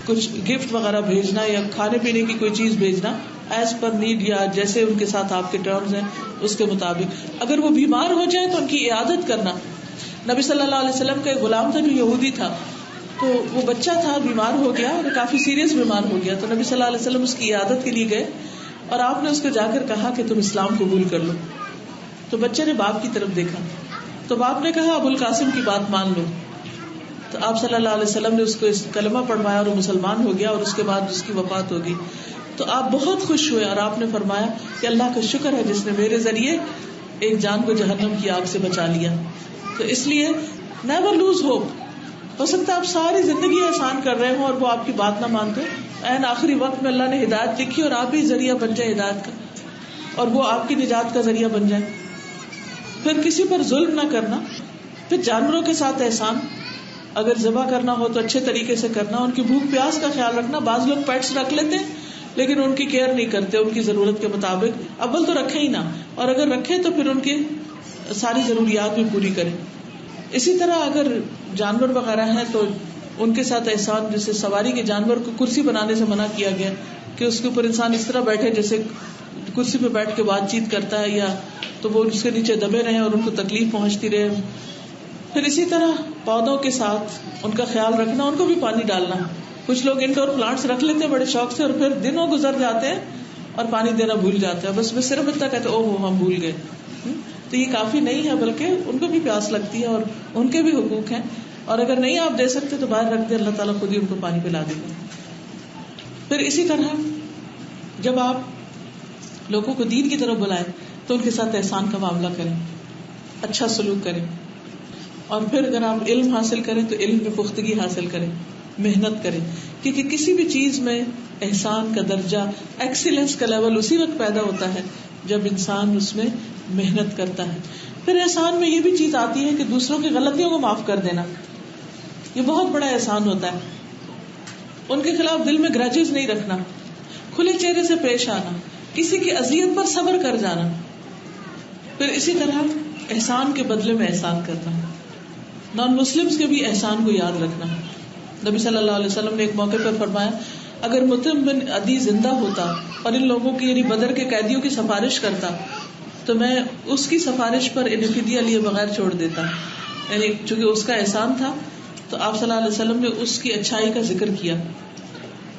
کچھ گفٹ وغیرہ بھیجنا یا کھانے پینے کی کوئی چیز بھیجنا ایز پر نیڈ، یا جیسے ان کے ساتھ آپ کے ٹرمز ہیں اس کے مطابق. اگر وہ بیمار ہو جائے تو ان کی عیادت کرنا. نبی صلی اللہ علیہ وسلم کا ایک غلام تھا جو یہودی تھا، تو وہ بچہ تھا، بیمار ہو گیا اور کافی سیریس بیمار ہو گیا. تو نبی صلی اللہ علیہ وسلم اس کی عیادت کے لیے گئے اور آپ نے اس کو جا کر کہا کہ تم اسلام قبول کر لو. تو بچے نے باپ کی طرف دیکھا تو باپ نے کہا ابو القاسم کی بات مان لو. تو آپ صلی اللہ علیہ وسلم نے اس کو کلمہ پڑھوایا اور وہ مسلمان ہو گیا اور اس کے بعد اس کی وفات ہو گئی. تو آپ بہت خوش ہوئے اور آپ نے فرمایا کہ اللہ کا شکر ہے جس نے میرے ذریعے ایک جان کو جہنم کی آگ سے بچا لیا. تو اس لیے نیور لوز ہوپ. ہو سکتا ہے آپ ساری زندگی احسان کر رہے ہوں اور وہ آپ کی بات نہ مانتے، این آخری وقت میں اللہ نے ہدایت لکھی اور آپ بھی ذریعہ بن جائے ہدایت کا اور وہ آپ کی نجات کا ذریعہ بن جائے. پھر کسی پر ظلم نہ کرنا. پھر جانوروں کے ساتھ احسان، اگر ذبح کرنا ہو تو اچھے طریقے سے کرنا، ان کی بھوک پیاس کا خیال رکھنا. بعض لوگ پیٹس رکھ لیتے ہیں لیکن ان کی کیئر نہیں کرتے ان کی ضرورت کے مطابق. اول تو رکھے ہی نہ، اور اگر رکھے تو پھر ان کی ساری ضروریات بھی پوری کریں. اسی طرح اگر جانور وغیرہ ہیں تو ان کے ساتھ احسان، جیسے سواری کے جانور کو کرسی بنانے سے منع کیا گیا کہ اس کے اوپر انسان اس طرح بیٹھے جیسے کرسی پہ بیٹھ کے بات چیت کرتا ہے، یا تو وہ اس کے نیچے دبے رہے اور ان کو تکلیف پہنچتی رہے. پھر اسی طرح پودوں کے ساتھ ان کا خیال رکھنا، ان کو بھی پانی ڈالنا. کچھ لوگ انڈور پلانٹس رکھ لیتے ہیں بڑے شوق سے اور پھر دنوں گزر جاتے ہیں اور پانی دینا بھول جاتے ہیں. بس صرف اتنا کہتے اوہ ہم بھول گئے. تو یہ کافی نہیں ہے، بلکہ ان کو بھی پیاس لگتی ہے اور ان کے بھی حقوق ہیں. اور اگر نہیں آپ دے سکتے تو باہر رکھ دیں، اللہ تعالیٰ خود ہی ان کو پانی پلا دے گا. پھر اسی طرح جب آپ لوگوں کو دین کی طرف بلائیں تو ان کے ساتھ احسان کا معاملہ کریں، اچھا سلوک کریں. اور پھر اگر آپ علم حاصل کریں تو علم میں پختگی حاصل کریں، محنت کریں، کیونکہ کسی بھی چیز میں احسان کا درجہ، ایکسیلنس کا لیول اسی وقت پیدا ہوتا ہے جب انسان اس میں محنت کرتا ہے. پھر احسان میں یہ بھی چیز آتی ہے کہ دوسروں کی غلطیوں کو معاف کر دینا. یہ بہت بڑا احسان ہوتا ہے. ان کے خلاف دل میں گرجز نہیں رکھنا. کھلے چہرے سے پیش آنا، کسی کی اذیت پر صبر کر جانا. پھر اسی طرح احسان کے بدلے میں احسان کرنا. نان مسلمز کے بھی احسان کو یاد رکھنا. نبی صلی اللہ علیہ وسلم نے ایک موقع پر فرمایا اگر مطعم بن عدی زندہ ہوتا اور ان لوگوں کی یعنی بدر کے قیدیوں کی سفارش کرتا تو میں اس کی سفارش پر انہیں فدیہ لیے بغیر چھوڑ دیتا. یعنی چونکہ اس کا احسان تھا تو آپ صلی اللہ علیہ وسلم نے اس کی اچھائی کا ذکر کیا.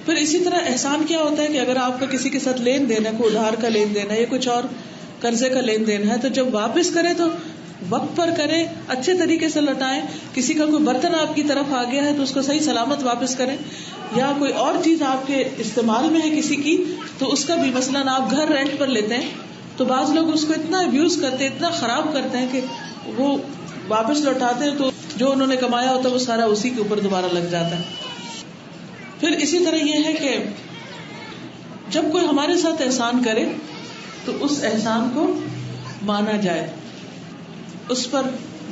پھر اسی طرح احسان کیا ہوتا ہے کہ اگر آپ کا کسی کے ساتھ لین دین ہے، کوئی ادھار کا لین دین ہے یا کچھ اور قرضے کا لین دین ہے، تو جب واپس کرے تو وقت پر کریں، اچھے طریقے سے لوٹائیں. کسی کا کوئی برتن آپ کی طرف آ گیا ہے تو اس کو صحیح سلامت واپس کریں، یا کوئی اور چیز آپ کے استعمال میں ہے کسی کی تو اس کا بھی، مثلاً آپ گھر رینٹ پر لیتے ہیں تو بعض لوگ اس کو اتنا ابیوز کرتے ہیں، اتنا خراب کرتے ہیں کہ وہ واپس لوٹاتے ہیں تو جو انہوں نے کمایا ہوتا ہے وہ سارا اسی کے اوپر دوبارہ لگ جاتا ہے. پھر اسی طرح یہ ہے کہ جب کوئی ہمارے ساتھ احسان کرے تو اس احسان کو مانا جائے، اس پر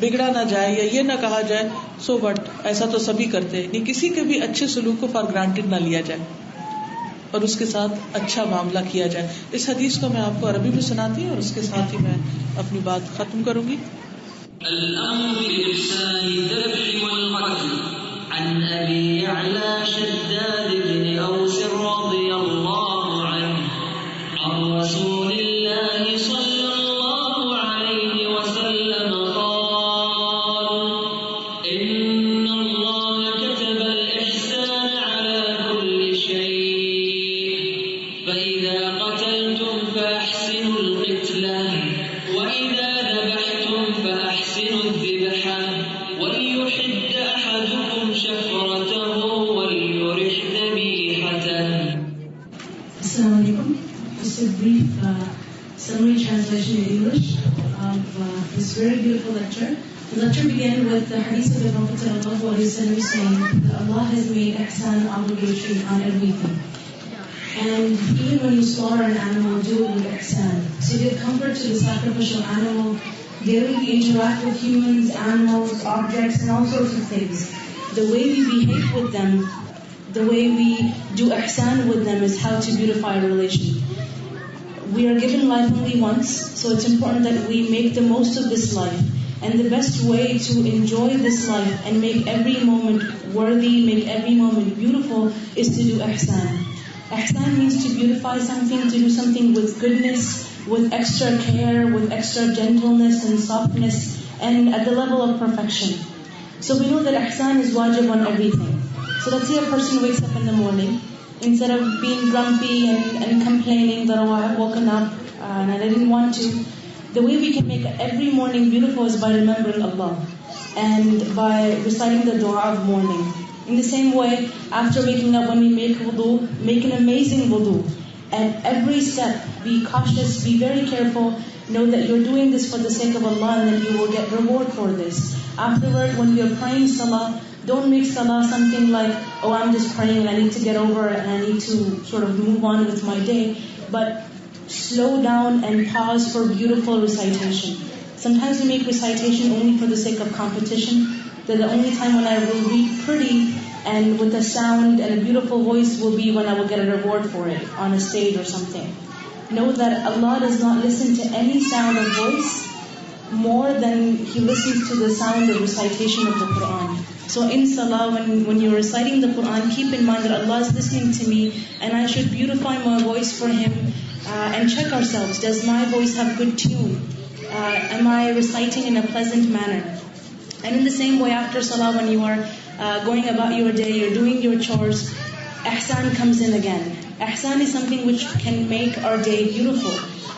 بگڑا نہ جائے یا یہ نہ کہا جائے سو وٹ، ایسا تو سبھی کرتے ہیں. نہیں، کسی کے بھی اچھے سلوک کو فار گرانٹیڈ نہ لیا جائے اور اس کے ساتھ اچھا معاملہ کیا جائے. اس حدیث کو میں آپ کو عربی میں سناتی ہوں اور اس کے ساتھ ہی میں اپنی بات ختم کروں گی. الأمر بالإحسان الذبح والقتل عن أبي يعلى شداد بن أوس رضي الله عنه عن رسول الله صلى الله عليه وسلم قال إن الله كتب الإحسان على كل شيء فإذا قتلتم فأحسنوا القتلة وإذا ذبحتم فأحسنوا الذبحة وليحد أحدكم شفرته وليرح ذبيحته. Assalamu alaikum. Just a brief summary translation in English of this very beautiful lecture. The lecture began with the hadith of the Prophet ﷺ saying that Allah has made ihsan obligatory on everything. And even when you slaughter an animal, do it with ihsan. So give comfort to the sacrificial animal. Daily we interact with humans, animals, objects, and all sorts of things. The way we behave with them, the way we do ihsan with them is how to beautify a relation. We are given life only once, so it's important that we make the most of this life. And the best way to enjoy this life and make every moment worthy, make every moment beautiful, is to do ihsan. Ihsan means to beautify something, to do something with goodness, with extra care, with extra gentleness and softness, and at the level of perfection. So we know that ihsan is wajib on everything. So let's say a person wakes up in the morning, instead of being grumpy and complaining that, oh, I have woken up and I didn't want to. The way we can make every morning beautiful is by remembering Allah and by reciting the dua of morning. In the same way, after waking up, when we make wudu, make an amazing wudu. At every step, be cautious, be very careful. Know that you're doing this for the sake of Allah and that you will get reward for this. Afterward, when you're praying salah, don't make salah something like, oh, I'm just praying and I need to get over it and I need to sort of move on with my day. But slow down and pause for beautiful recitation. Sometimes we make recitation only for the sake of competition. That the only time when I will read pretty and with a sound and a beautiful voice will be when I will get a reward for it on a stage or something. Know that Allah does not listen to any sound of voice more than He listens to the sound of recitation of the Quran. So in salah, when you're reciting the Quran, keep in mind that Allah is listening to me and I should beautify my voice for Him. And check ourselves, does my voice have good tune? Am I reciting in a pleasant manner? And in the same way, after salah, when you are going about your day, you're doing your chores, ihsan comes in again. Ihsan is something which can make our day beautiful.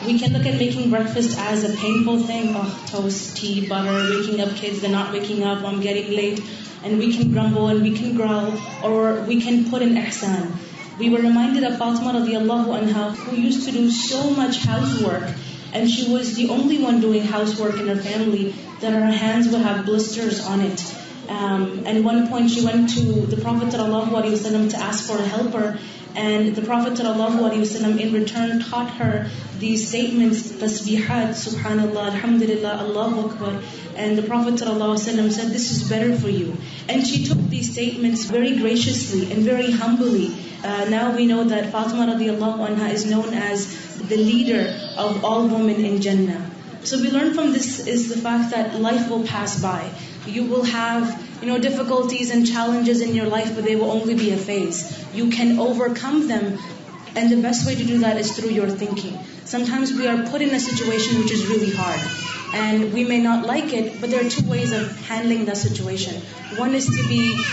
We can look at making breakfast as a painful thing. Oh, toast, tea, butter, waking up kids, they're not waking up, I'm getting late. And we can grumble and we can growl, or we can put in ihsan. We were reminded of Fatima radiallahu anha, who used to do so much housework, and she was the only one doing housework in her family, that her hands would have blisters on it. And one point she went to the Prophet ﷺ to ask for a helper, And the Prophet ﷺ in return taught her these statements, tasbihat, subhanallah, alhamdulillah, Allahu Akbar. And the Prophet ﷺ said, this is better for you. And she took these statements very graciously and very humbly. Now we know that Fatima radiallahu anha is known as the leader of all women in Jannah. So we learn from this is the fact that life will pass by. You will have, difficulties and challenges in your life, but they will only be a phase. You can overcome them, and the best way to do that is through your thinking. Sometimes we are put in a situation which is really hard, and we may not like it, but there are two ways of handling that situation. One is to be,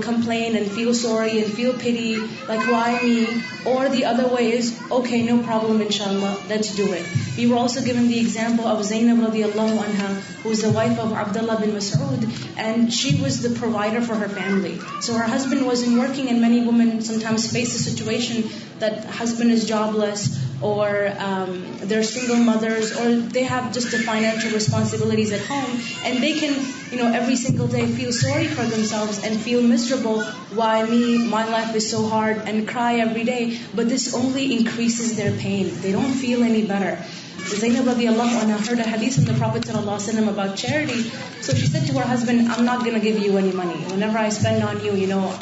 complain and feel sorry and feel pity, like why me? Or the other way is, okay, no problem, inshallah, let's do it. We were also given the example of Zainab radiallahu anha, who was the wife of Abdullah bin Mas'ud, and she was the provider for her family. So her husband wasn't working, and many women sometimes face a situation that husband is jobless, or they're single mothers, or they have just the financial responsibilities at home, and they can, every single day feel sorry for themselves and feel miserable. Why me? My life is so hard, and cry every day. But this only increases their pain. They don't feel any better. Zainab radiallahu anha heard a hadith from the Prophet ﷺ about charity. So she said to her husband, I'm not going to give you any money. Whenever I spend on you,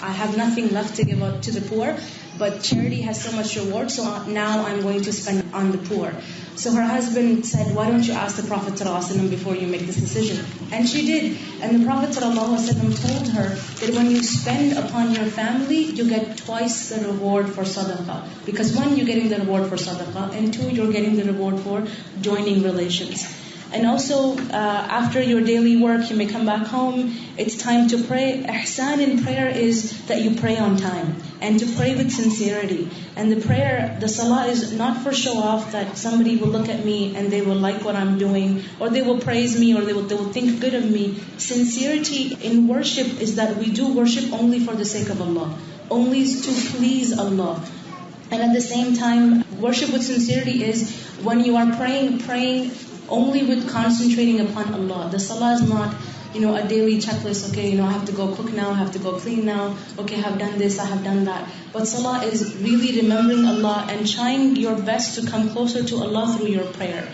I have nothing left to give out to the poor. But charity has so much reward, so now I'm going to spend on the poor. So her husband said, why don't you ask the Prophet ﷺ before you make this decision? And she did. And the Prophet ﷺ told her that when you spend upon your family, you get twice the reward for sadaqah. Because one, you're getting the reward for sadaqah, and two, you're getting the reward for joining relations. And also, after your daily work, you may come back home, it's time to pray. Ihsan in prayer is that you pray on time, and to pray with sincerity. And the prayer, the salah is not for show off, that somebody will look at me and they will like what I'm doing, or they will praise me, or they will think good of me. Sincerity in worship is that we do worship only for the sake of Allah, only to please Allah. And at the same time, worship with sincerity is when you are praying only with concentrating upon Allah. The salah is not, a daily checklist. Okay, I have to go cook now, I have to go clean now. Okay, I have done this, I have done that. But salah is really remembering Allah and trying your best to come closer to Allah through your prayer.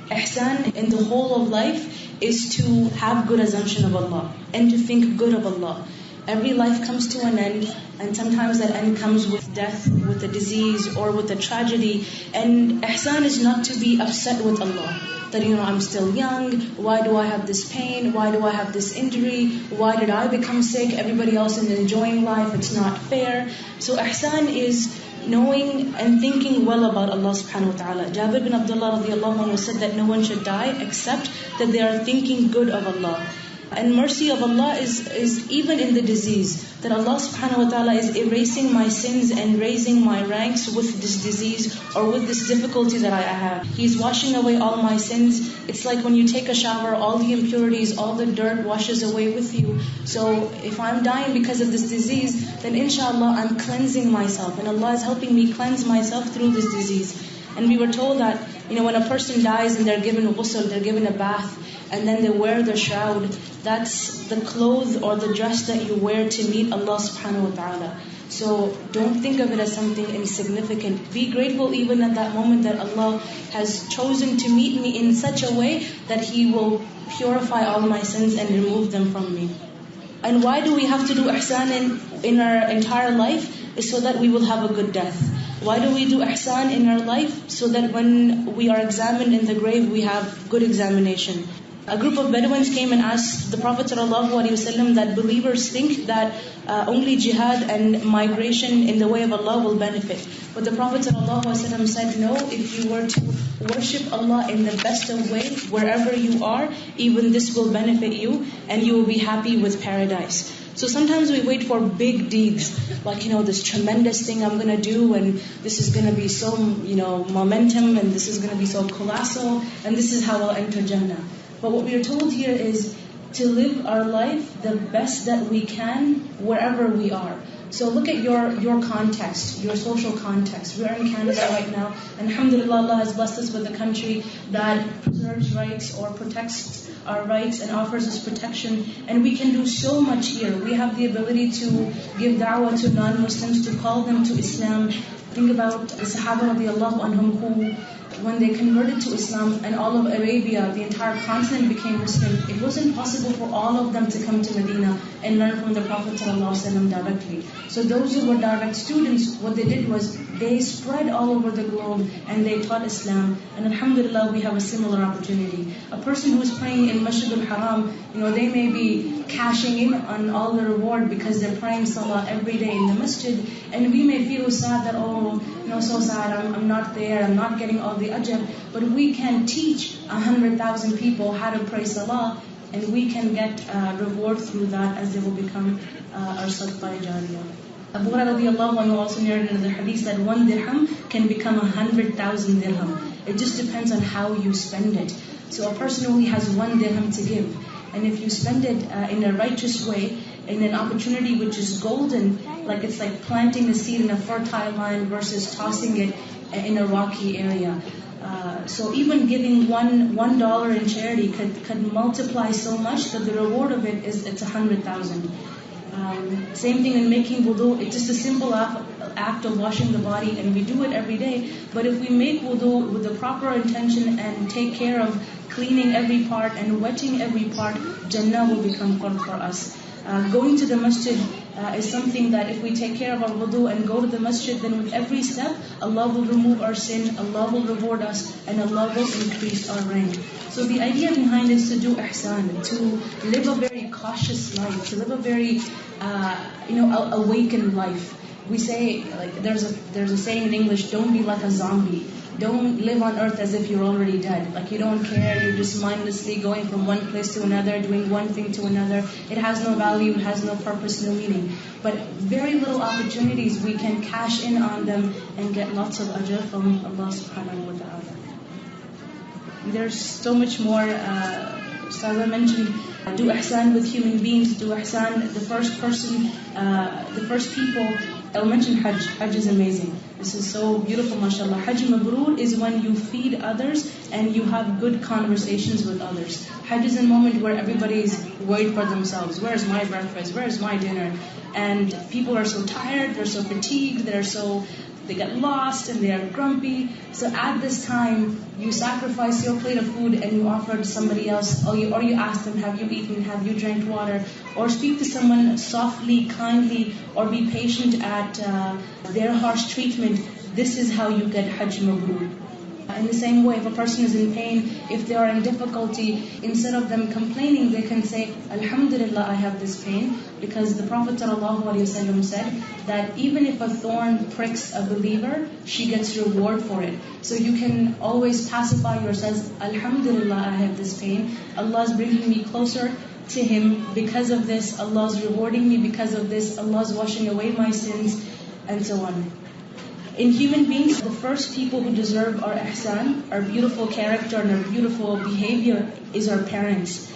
Ihsan in the whole of life is to have good assumption of Allah and to think good of Allah. Every life comes to an end, and sometimes that end comes with death, with a disease, or with a tragedy. And ihsan is not to be upset with Allah. That, I'm still young, why do I have this pain, why do I have this injury, why did I become sick, everybody else is enjoying life, it's not fair. So ihsan is knowing and thinking well about Allah subhanahu wa ta'ala. Jabir bin Abdullah radiallahu anhu said that no one should die except that they are thinking good of Allah. And mercy of Allah is even in the disease, that Allah subhanahu wa ta'ala is erasing my sins and raising my ranks with this disease or with this difficulty that I have. He's washing away all my sins. It's like when you take a shower, all the impurities, all the dirt washes away with you. So if I'm dying because of this disease, then inshallah I'm cleansing myself, and Allah is helping me cleanse myself through this disease. And we were told that, when a person dies and they're given ghusl, they're given a bath, and then they wear the shroud, that's the clothes or the dress that you wear to meet Allah subhanahu wa ta'ala. So don't think of it as something insignificant. Be grateful even at that moment that Allah has chosen to meet me in such a way that He will purify all my sins and remove them from me. And why do we have to do ihsan in our entire life? Is so that we will have a good death. Why do we do ihsan in our life? So that when we are examined in the grave, we have good examination. A group of Bedouins came and asked the Prophet ﷺ that believers think that only jihad and migration in the way of Allah will benefit. But the Prophet ﷺ said, no, if you were to worship Allah in the best of way, wherever you are, even this will benefit you, and you will be happy with paradise. So sometimes we wait for big deeds, like, this tremendous thing I'm going to do, and this is going to be so, momentum, and this is going to be so colossal, and this is how I'll enter Jannah. But what we are told here is to live our life the best that we can wherever we are. So look at your context, your social context. We are in Canada right now, and alhamdulillah, Allah has blessed us with a country that preserves safeguards rights or protects our rights and offers us protection. And we can do so much here. We have the ability to give da'wah to non-Muslims, to call them to Islam. Think about the Sahaba radiallahu anhum who, when they converted to Islam and all of Arabia, the entire continent became Muslim, it wasn't possible for all of them to come to Medina and learn from the Prophet ﷺ directly. So those who were direct students, what they did was they spread all over the globe and they taught Islam. And alhamdulillah, we have a similar opportunity. A person who is praying in Masjid al-Haram, they may be cashing in on all the reward because they're praying salah every day in the masjid. And we may feel sad that, so sad, I'm not there, I'm not getting all the ajr. But we can teach 100,000 people how to pray salah, and we can get reward through that as they will become our sadaqah jariyah. Abu Hurairah radiallahu anhu also narrated in the hadith that 1 dirham can become 100,000 dirham. It just depends on how you spend it. So a person only has 1 dirham to give. And if you spend it in a righteous way, in an opportunity which is golden, it's like planting a seed in a fertile land versus tossing it in a rocky area. So even giving $1 in charity could multiply so much that the reward of it's 100,000. Same thing in making wudu. It's just a simple act of washing the body, and we do it every day. But if we make wudu with the proper intention and take care of cleaning every part and wetting every part, Jannah will become qurb for us. Going to the masjid is something that if we take care of our wudu and go to the masjid, then with every step, Allah will remove our sin, Allah will reward us, and Allah will increase our rank. So the idea behind is to do ihsan, to live a very cautious life, to live a very, awakened life. We say, there's a saying in English, don't be like a zombie. Don't live on earth as if you're already dead. You don't care, you're just mindlessly going from one place to another, doing one thing to another. It has no value, it has no purpose, no meaning. But very little opportunities, we can cash in on them and get lots of ajr from Allah subhanahu wa ta'ala. There's so much more. Ustazah mentioned, do ihsan with human beings, do ihsan, the first people. I'll mention Hajj. Hajj is amazing. This is so beautiful, mashallah. Hajj Mabrur is when you feed others and you have good conversations with others. Hajj is a moment where everybody is worried for themselves. Where's my breakfast? Where's my dinner? And people are so tired, they're so fatigued, they get lost and they are grumpy. So at this time, you sacrifice your plate of food and you offer to somebody else, or you ask them, have you eaten, have you drank water, or speak to someone softly, kindly, or be patient at their harsh treatment. This is how you get Hajj Mabrur. In the same way, if a person is in pain, if they are in difficulty, instead of them complaining, they can say, Alhamdulillah, I have this pain. Because the Prophet ﷺ said that even if a thorn pricks a believer, she gets reward for it. So you can always pacify yourselves, Alhamdulillah, I have this pain. Allah is bringing me closer to Him because of this. Allah is rewarding me because of this. Allah is washing away my sins, and so on. In human beings, the first people who deserve our ihsan, our beautiful character and our beautiful behavior is our parents.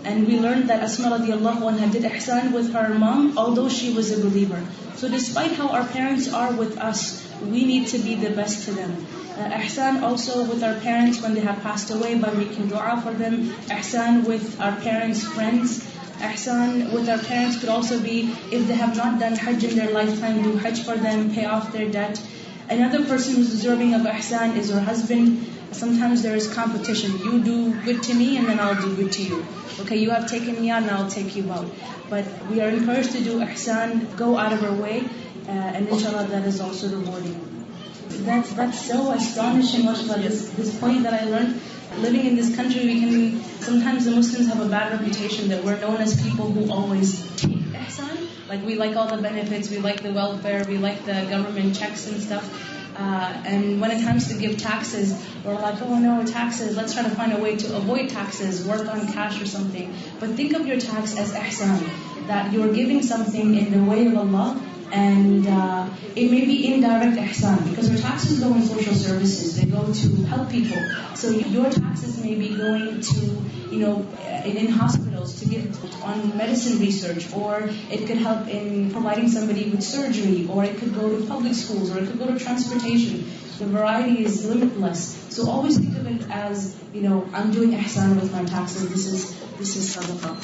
And we learned that Asma radiallahu anha did ihsan with her mom, although she was a believer. So despite how our parents are with us, we need to be the best to them. Ihsan also with our parents when they have passed away by making dua for them. Ihsan with our parents' friends. Ihsan with our parents could also be, if they have not done Hajj in their lifetime, do Hajj for them, pay off their debt. Another person who's deserving of ihsan is her husband. Sometimes there is competition. You do good to me and then I'll do good to you. Okay, you have taken me out and I'll take you out. But we are encouraged to do ihsan, go out of our way, and inshallah that is also rewarding. That's so astonishing, mashallah, this point that I learned. Living in this country, sometimes the Muslims have a bad reputation that we're known as people who always take ihsan. We like all the benefits, we like the welfare, we like the government checks and stuff. And when it comes to give taxes, we're like, oh no, taxes, let's try to find a way to avoid taxes, work on cash or something. But think of your tax as ihsan, that you're giving something in the way of Allah, And it may be indirect ihsan, because our taxes go in social services, they go to help people. So your taxes may be going to, in hospitals to get on medicine research, or it could help in providing somebody with surgery, or it could go to public schools, or it could go to transportation. The variety is limitless. So always think of it as, I'm doing ihsan with my taxes. This is sadaqah.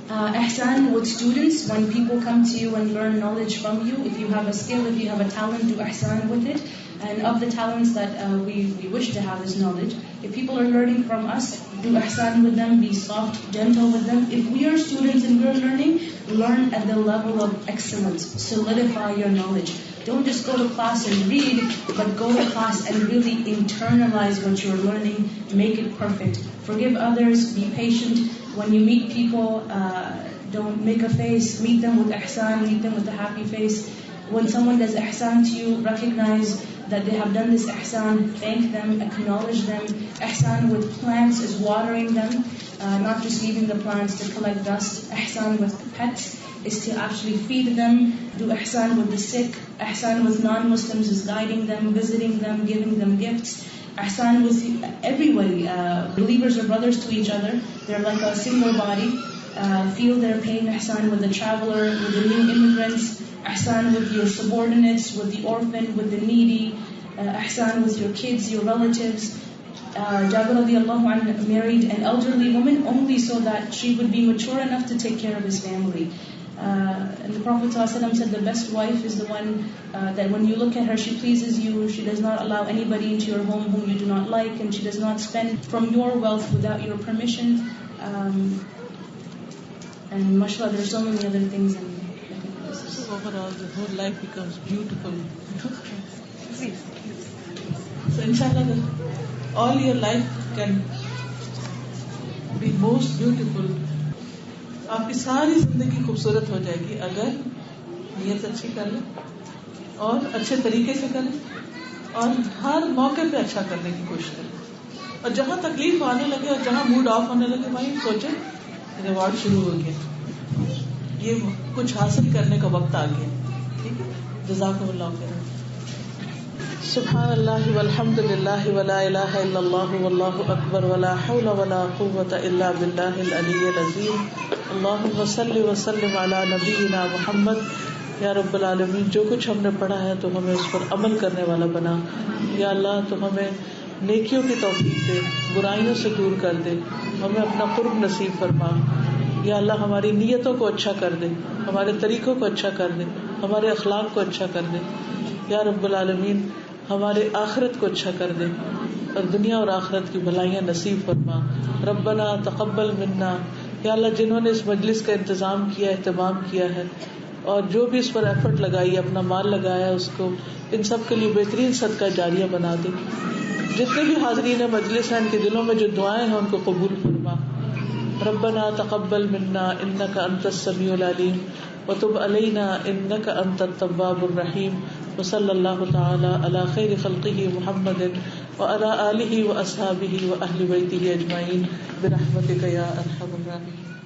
Ihsan with students, when people come to you and learn knowledge from you, if you have a skill, if you have a talent, do ihsan with it. And of the talents that we wish to have is knowledge. If people are learning from us, do ihsan with them, be soft, gentle with them. If we are students and we're learning, learn at the level of excellence. Solidify your knowledge. Don't just go to class and read, but go to class and really internalize what you're learning, make it perfect. Forgive others, be patient. When you meet people, don't make a face. Meet them with ihsan, meet them with a happy face. When someone does ihsan to you, recognize that they have done this ihsan, thank them, acknowledge them. Ihsan with plants is watering them, not just leaving the plants to collect dust. Ihsan with pets is to actually feed them. Do ihsan with the sick. Ihsan with non-Muslims is guiding them, visiting them, giving them gifts. Ihsan with everybody. Believers are brothers to each other. They're like a single body. Feel their pain. Ihsan with the traveler, with the new immigrants. Ihsan with your subordinates, with the orphan, with the needy. Ihsan with your kids, your relatives. Jabir radiallahu anhu married an elderly woman only so that she would be mature enough to take care of his family. And the Prophet ﷺ said the best wife is the one that when you look at her, she pleases you, she does not allow anybody into your home whom you do not like, and she does not spend from your wealth without your permission. And mashallah, there are so many other things. So overall, the whole life becomes beautiful. So inshallah, all your life can be most beautiful. آپ کی ساری زندگی خوبصورت ہو جائے گی اگر نیت اچھی کر لیں اور اچھے طریقے سے کریں اور ہر موقع پہ اچھا کرنے کی کوشش کریں. اور جہاں تکلیف آنے لگے اور جہاں موڈ آف ہونے لگے وہیں سوچیں ریوارڈ شروع ہو گیا, یہ کچھ حاصل کرنے کا وقت آ گیا. ٹھیک ہے, جزاکم اللہ خیر. سبحان اللہ والحمد للہ ولا الہ الا اللہ واللہ اکبر ولا حول ولا قوة الا باللہ العلی العظیم. اللہم صل وسلم علی نبینا محمد. یا رب العالمین, جو کچھ ہم نے پڑھا ہے تو ہمیں اس پر عمل کرنے والا بنا. یا اللہ, تو ہمیں نیکیوں کی توفیق دے, برائیوں سے دور کر دے, ہمیں اپنا قرب نصیب فرما. یا اللہ, ہماری نیتوں کو اچھا کر دے, ہمارے طریقوں کو اچھا کر دے, ہمارے اخلاق کو اچھا کر دے. یا رب العالمین, ہمارے آخرت کو اچھا کر دے اور دنیا اور آخرت کی بھلائیاں نصیب فرما. ربنا تقبل منا. یا اللہ, جنہوں نے اس مجلس کا انتظام کیا, اہتمام کیا ہے, اور جو بھی اس پر ایفرٹ لگائی, اپنا مال لگایا, اس کو ان سب کے لیے بہترین صدقہ جاریہ بنا دے. جتنے بھی حاضرین مجلس ہیں, ان کے دلوں میں جو دعائیں ہیں ان کو قبول فرما. ربنا تقبل منا انک انت السمیع العلیم وتب علینا انک انت التواب الرحیم. وصلی اللہ تعالی علی خیر خلقہ محمد وعلی آلہ واصحابہ واہل بیتہ اجمعین برحمتک یا ارحم الراحمین.